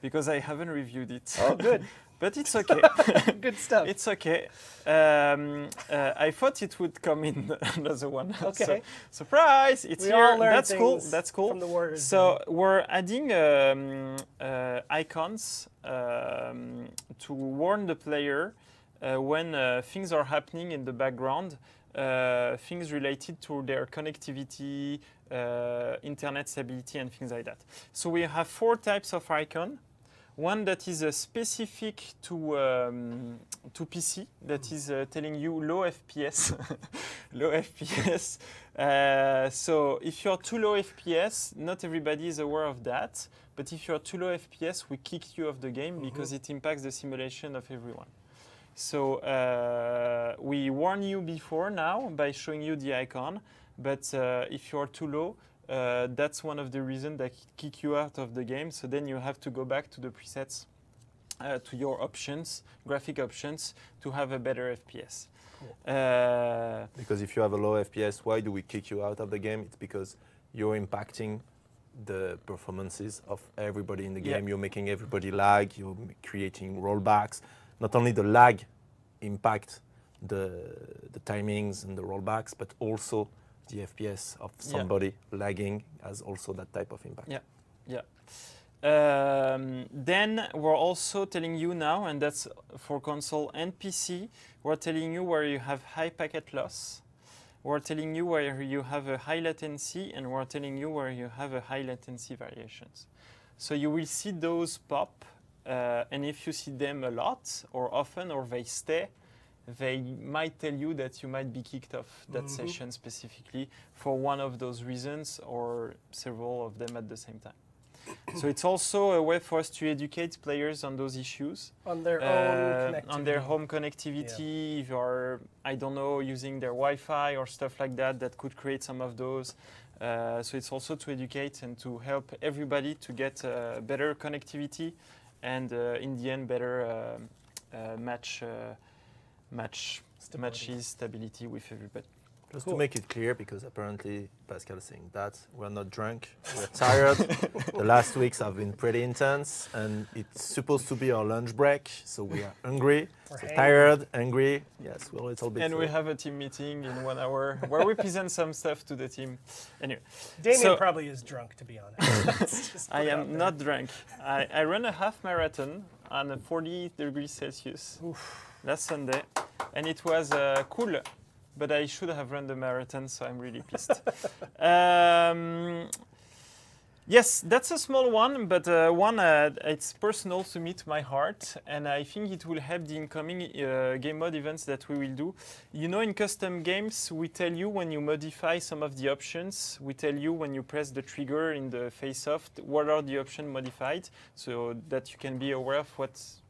because I haven't reviewed it. Oh, good. But it's okay. Good stuff. It's okay. I thought it would come in another one. Okay. So, surprise! It's We here. all learn That's cool. things That's cool. from the Warriors. So we're adding icons to warn the player when things are happening in the background, things related to their connectivity, internet stability, and things like that. So we have 4 types of icon. One that is specific to PC, that is telling you low FPS. Low FPS. So if you're too low FPS, not everybody is aware of that. But if you're too low FPS, we kick you off the game because it impacts the simulation of everyone. So we warn you before now by showing you the icon. But if you're too low, that's one of the reasons that kick you out of the game. So then you have to go back to the presets, to your options, graphic options, to have a better FPS. Cool. Because if you have a low FPS, why do we kick you out of the game? It's because you're impacting the performances of everybody in the game. Yeah. You're making everybody lag. You're creating rollbacks. Not only the lag impact the timings and the rollbacks, but also the FPS of somebody lagging has also that type of impact. Yeah, yeah. Then we're also telling you now, and that's for console and PC, we're telling you where you have high packet loss. We're telling you where you have a high latency, and we're telling you where you have a high latency variations. So you will see those pop, and if you see them a lot or often or they stay, they might tell you that you might be kicked off that session specifically for one of those reasons or several of them at the same time. So it's also a way for us to educate players on those issues. On their own connectivity. On their home connectivity, if you're, I don't know, using their Wi-Fi or stuff like that, that could create some of those. So it's also to educate and to help everybody to get better connectivity and in the end better matches, stability with everybody. Just Cool. to make it clear, because apparently Pascal is saying that we're not drunk, we're tired. The last weeks have been pretty intense, and it's supposed to be our lunch break, so we are hungry, We're so hangry. tired, hungry. Yes, we're a little bit. And we have a team meeting in 1 hour where we present some stuff to the team. Anyway, Damien So- probably is drunk, to be honest. Let's just put I it out am there. not drunk. I ran a half marathon on 40 degrees Celsius last Sunday, and it was cool, but I should have run the marathon, so I'm really pissed. Yes, that's a small one, but it's personal to me, to my heart, and I think it will help the incoming game mode events that we will do. You know, in custom games, we tell you when you modify some of the options, we tell you when you press the trigger in the face-off, what are the options modified, so that you can be aware of what's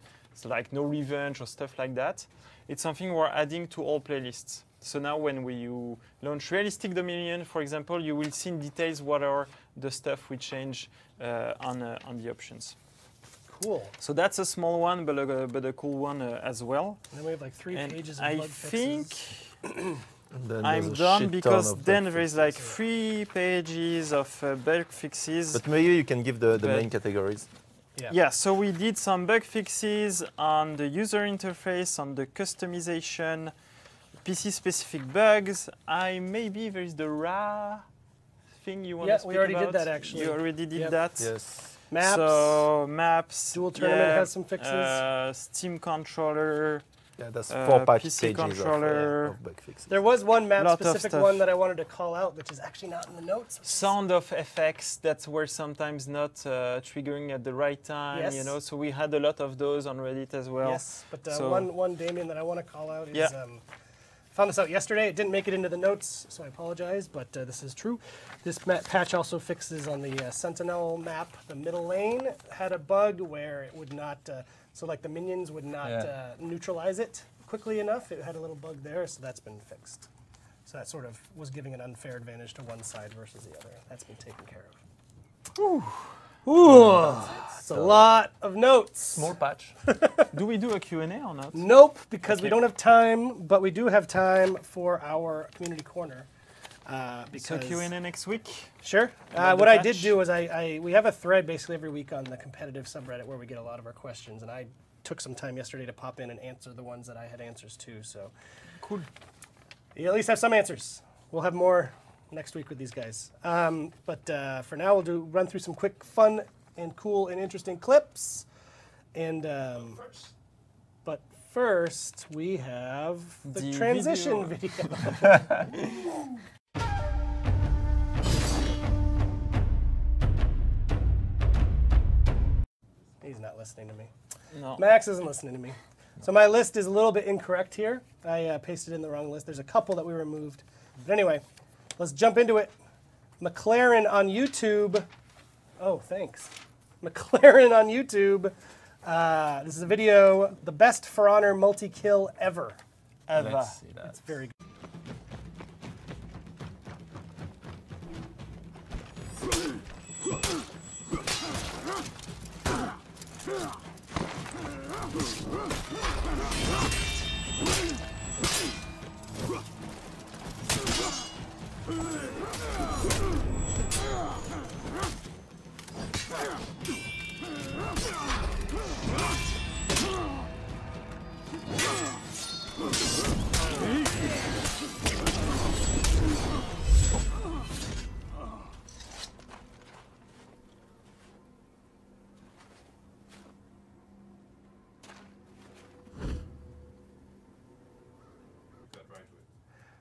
like no revenge or stuff like that. It's something we're adding to all playlists. So now when you launch Realistic Dominion, for example, you will see in details what are the stuff we change on the options. Cool. So that's a small one, but a cool one as well. And then we have like 3 And pages of I bug think fixes. And then I'm there's a done shit ton because of then bug there is fixes. like 3 pages of bug fixes. But maybe you can give the But- main categories. Yeah, so we did some bug fixes on the user interface, on the customization, PC-specific bugs. Maybe there is the RA thing you want to Yeah, speak we already about. did that, actually. You already did Yep. that. Yes. Maps. So maps. Dual Tournament has some fixes. Steam controller. Yeah, that's 4 PC pages controller. of bug fixes. There was one Lot of map-specific stuff. one that I wanted to call out, which is actually not in the notes. Sound of effects that were sometimes not triggering at the right time, Yes. you know. So we had a lot of those on Reddit as well. Yes, but so- one Damien that I want to call out is, Yeah. found this out yesterday. It didn't make it into the notes, so I apologize, but this is true. This patch also fixes on the Sentinel map. The middle lane had a bug where it would not, so like the minions would not neutralize it quickly enough. It had a little bug there, so that's been fixed. So that sort of was giving an unfair advantage to one side versus the other. That's been taken care of. Ooh, it's a lot of notes. Small patch. Do we do a Q&A or not? Nope, because we Okay. don't have time, but we do have time for our community corner. So Because Q&A next week. Sure. About the What I did patch? do is we have a thread basically every week on the competitive subreddit where we get a lot of our questions, and I took some time yesterday to pop in and answer the ones that I had answers to. So Cool. you at least have some answers. We'll have more next week with these guys. But for now, we'll run through some quick, fun, and cool and interesting clips. And but first, we have the The transition video. video. He's not listening to me. No. Max isn't listening to me. So my list is a little bit incorrect here. I pasted in the wrong list. There's a couple that we removed. But anyway, let's jump into it. McLaren on YouTube. Oh, thanks. McLaren on YouTube. This is a video, the best For Honor multi-kill ever. Ever. Let's see that. It's very good.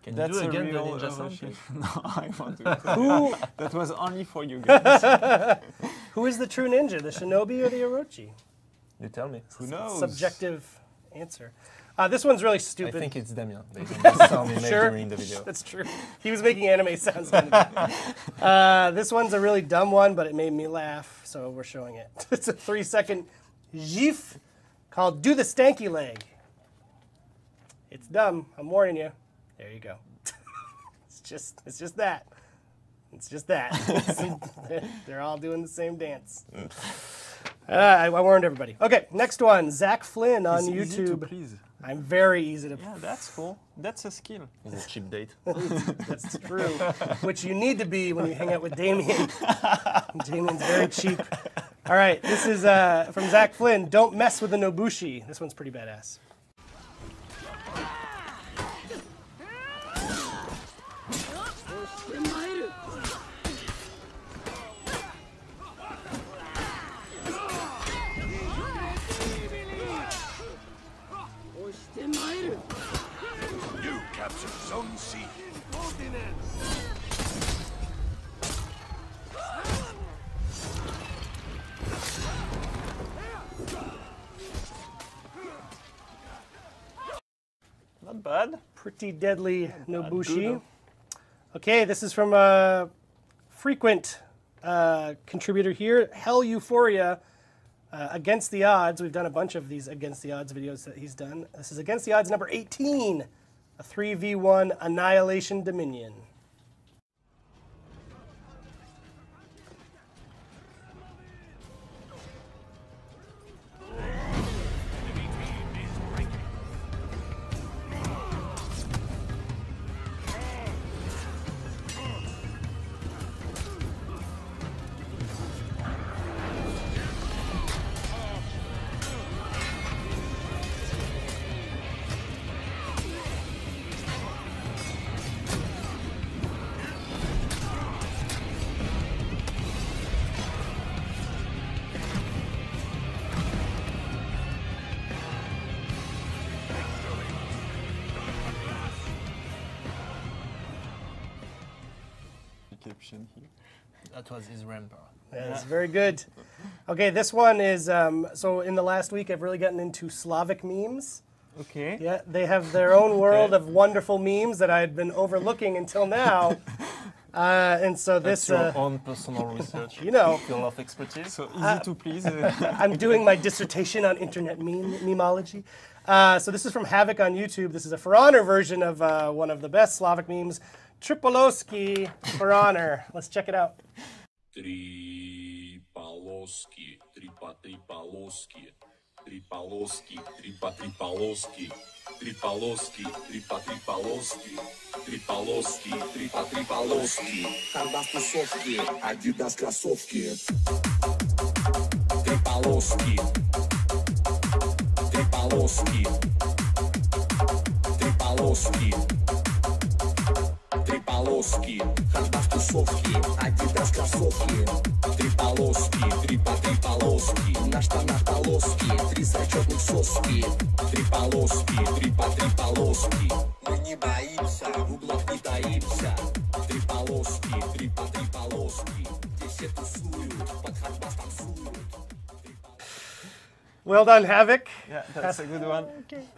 Can That's you do a again the real ninja sound? Orochi. please? No, I want to. Who, That was only for you guys. who is the true ninja, the shinobi or the Orochi? You tell me. Who knows? Subjective answer. This one's really I stupid. think it's Damien, based on the sound he made Sure. during the video. That's true. He was making anime sounds. This one's a really dumb one, but it made me laugh, so we're showing it. It's a 3-second gif called "Do the Stanky Leg." It's dumb. I'm warning you. There you go. It's just that. It's just that. They're all doing the same dance. I warned everybody. Okay, next one. Zach Flynn on It's easy to YouTube. please. I'm very easy to. Yeah, that's cool. That's a skill. It's a cheap date. That's true. Which you need to be when you hang out with Damien. Damien's very cheap. All right, this is from Zach Flynn. Don't mess with the Nobushi. This one's pretty badass. You captured Zone C. Not bad. Pretty deadly Nobushi. Okay, this is from a frequent contributor here, Hell Euphoria. Against the Odds. We've done a bunch of these Against the Odds videos that he's done. This is Against the Odds number 18, a 3v1 Annihilation Dominion. Here. That was his ramper. Yeah, that's very good. Okay, this one is, so in the last week I've really gotten into Slavic memes. Okay. Yeah, they have their own world of wonderful memes that I had been overlooking until now. And so That's this, your own personal research. you know, Field of expertise. So easy to please. I'm doing my dissertation on internet memology. So this is from Havoc on YouTube. This is a For Honor version of one of the best Slavic memes, Tripolowski For Honor. Let's check it out. Tripolowski, Tripolowski, Tripolowski, Tripolowski, Tripolowski, Tripolowski, Tripolowski, Tripolowski, Handball кроссовки, Adidas кроссовки, Tripolowski, Tripolowski, Tripolowski. Триполоски, handball кроссовки, Adidas кроссовки, Триполоски, трипа-триполоски, на штанах полоски, 3 зачетных соски, Триполоски, трипа-триполоски, мы не боимся, в углах не таимся, Триполоски, трипа-триполоски, здесь все тусуют, под handball танцуют. Well done, Havoc. Yeah, that's a good one.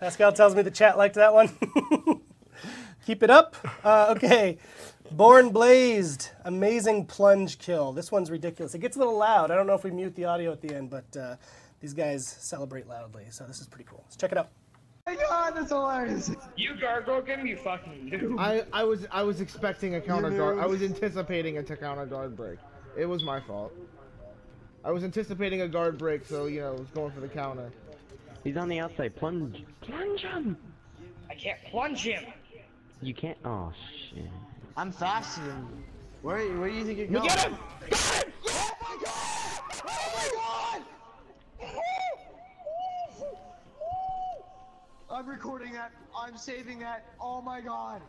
Pascal tells me the chat liked that one. Keep it up. Okay. Born Blazed. Amazing plunge kill. This one's ridiculous. It gets a little loud. I don't know if we mute the audio at the end, but these guys celebrate loudly. So this is pretty cool. Let's check it out. Oh my god, that's hilarious. You gargoyle, you fucking noob. I was expecting a counter guard. I was anticipating a counter guard break. It was my fault. I was anticipating a guard break, so you know, I was going for the counter. He's on the outside. Plunge him. I can't plunge him. You can't. Oh shit. I'm faster than you. Where do you think you're going? Get him! Oh my god! Oh my god! I'm recording that. I'm saving that. Oh my god.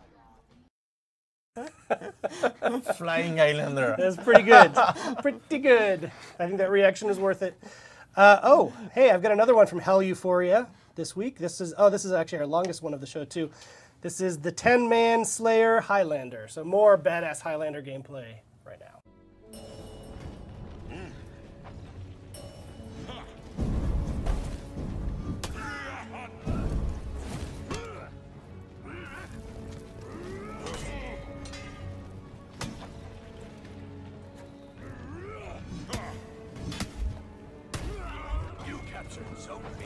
Flying Islander. That's pretty good. Pretty good. I think that reaction is worth it. Oh, hey, I've got another one from Hell Euphoria this week. This is actually our longest one of the show too. This is the 10-Man Slayer Highlander. So more badass Highlander gameplay right now. You captured Zone B.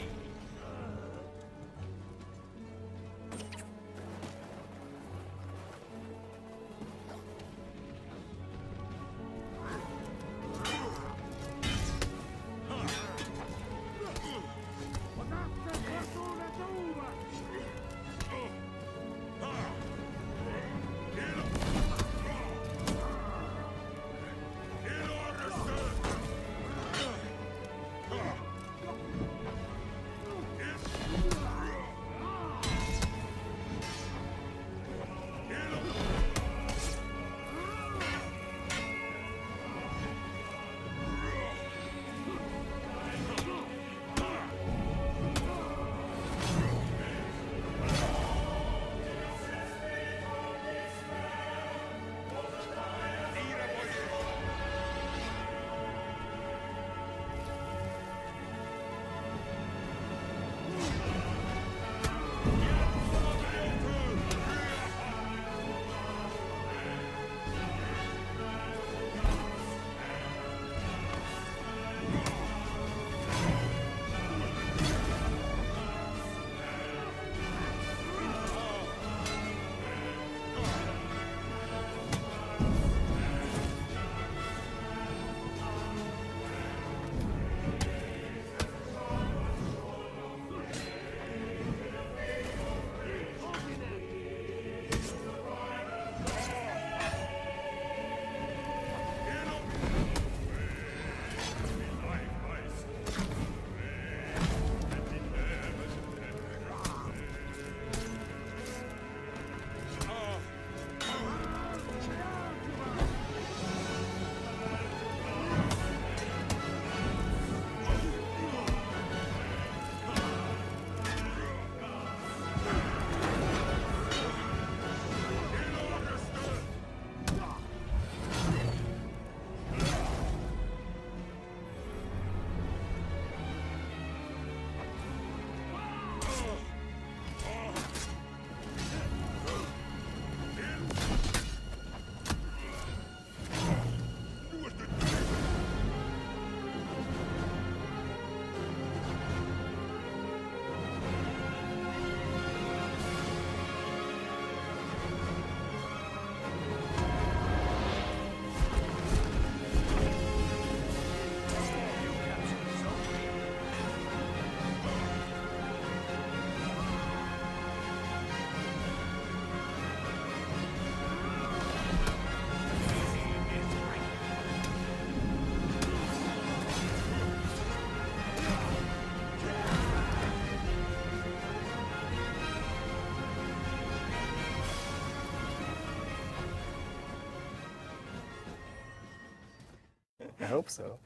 hope so.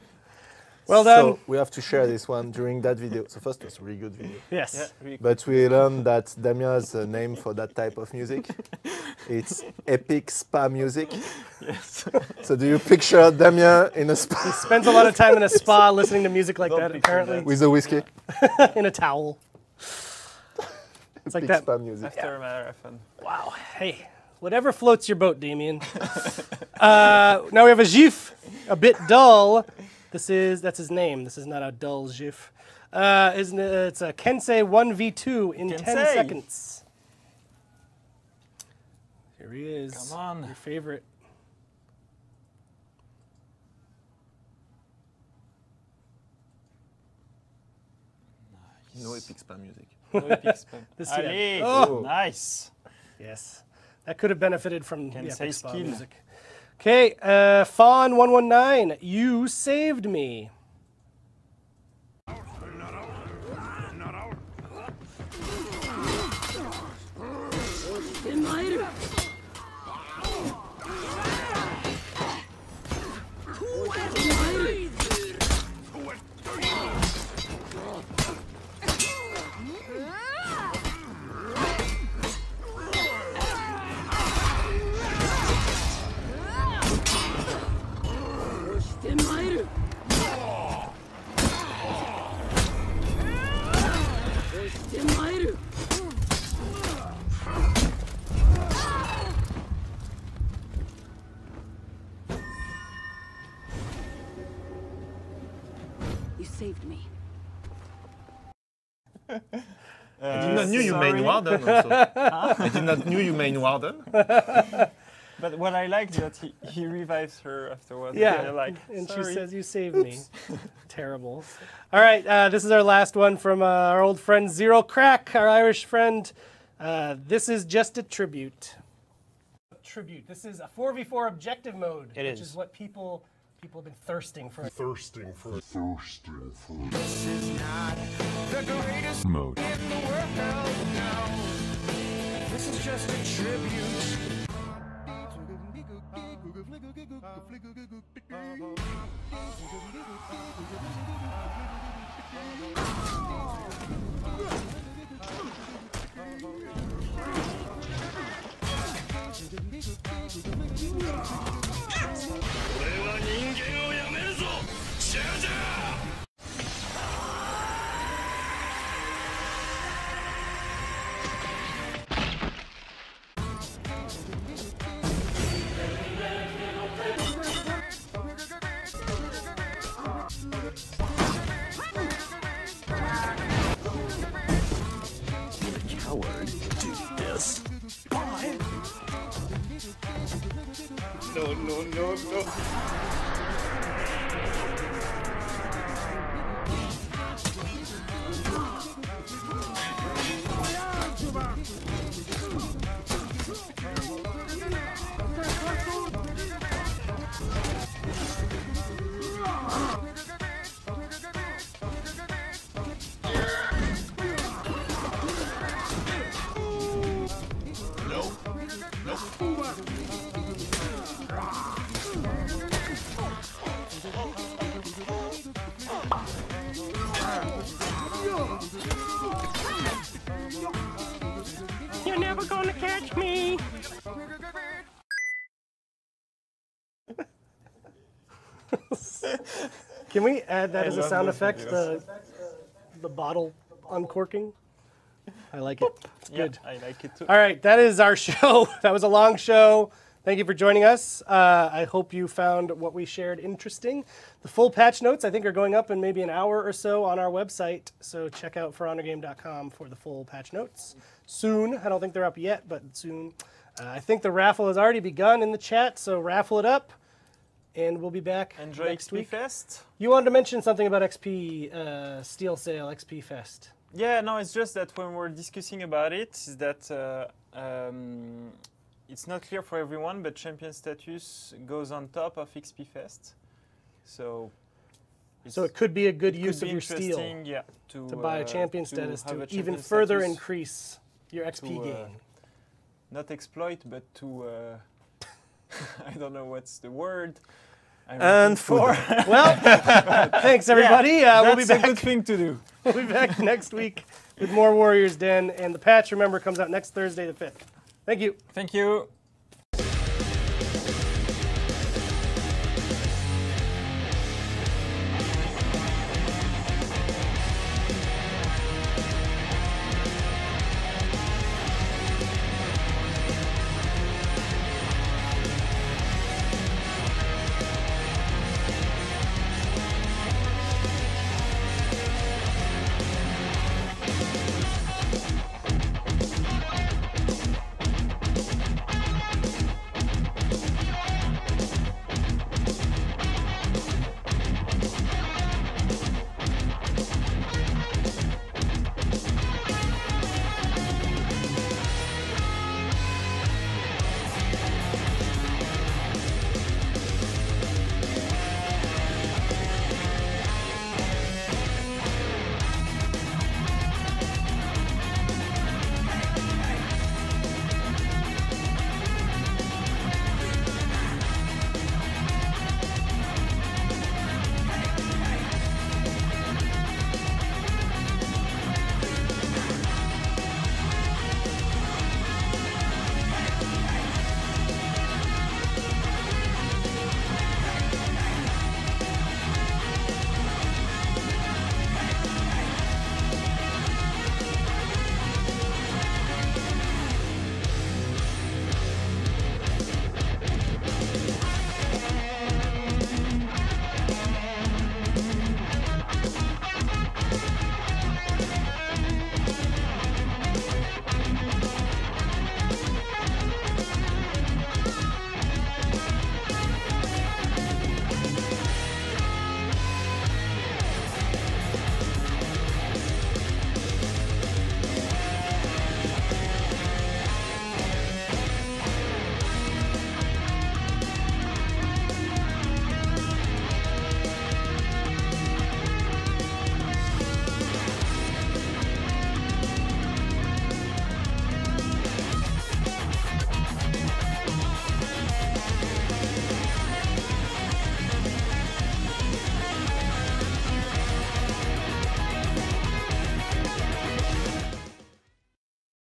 Well done. So we have to share this one during that video. So first, it's a really good video. Yes. Yeah, really cool. But we learned that Damien has a name for that type of music. It's epic spa music. Yes. So do you picture Damien in a spa Spends a lot of time in a spa listening to music like Don't that, picture apparently. that. with a whiskey? In a towel. It's like Epic that. spa music. After a marathon. Wow. Hey, whatever floats your boat, Damien. Now we have a GIF, a bit dull. That's his name. This is not a dull GIF. It's a Kensei 1v2 in 10 Kensei. seconds. Here he is. Come on. Your favorite. No epic spa music. No epic spam. This Allez, Oh. nice. Yes. That could have benefited from the Kensei epic spa skill. music. Okay, Fawn119, you saved me. You saved me. I did not knew you main Warden also. I did not knew you main Warden. But what I like is that he revives her afterwards. Yeah, Like, and sorry. she says, you saved me. Terrible. All right, this is our last one from our old friend Zero Crack, our Irish friend. This is just a tribute. Tribute. This is a 4v4 objective mode, which is what people have been thirsting for. Mode. Coward, do this. Bye. No. You're never gonna catch me. Can we add that as a love sound those effect? videos. The bottle uncorking. I like it. It's Yeah, good. I like it too. All right, that is our show. That was a long show. Thank you for joining us. I hope you found what we shared interesting. The full patch notes, I think, are going up in maybe an hour or so on our website. So check out forhonorgame.com for the full patch notes. Soon. I don't think they're up yet, but soon. I think the raffle has already begun in the chat, so raffle it up. And we'll be back Enjoy next XP week. Fest. You wanted to mention something about XP Steel Sale, XP Fest. Yeah, no, it's just that when we're discussing about it, is that it's not clear for everyone, but champion status goes on top of XP Fest. So it could be a good it use could of be your steel interesting, yeah, to buy a champion status have to a even champion further status increase your XP to, gain. not exploit, but to I don't know what's the word. And food. Well, thanks everybody. We'll be That's a back. good thing to do. We'll be back next week with more Warriors Den, and the patch, remember, comes out next Thursday the 5th. Thank you. Thank you.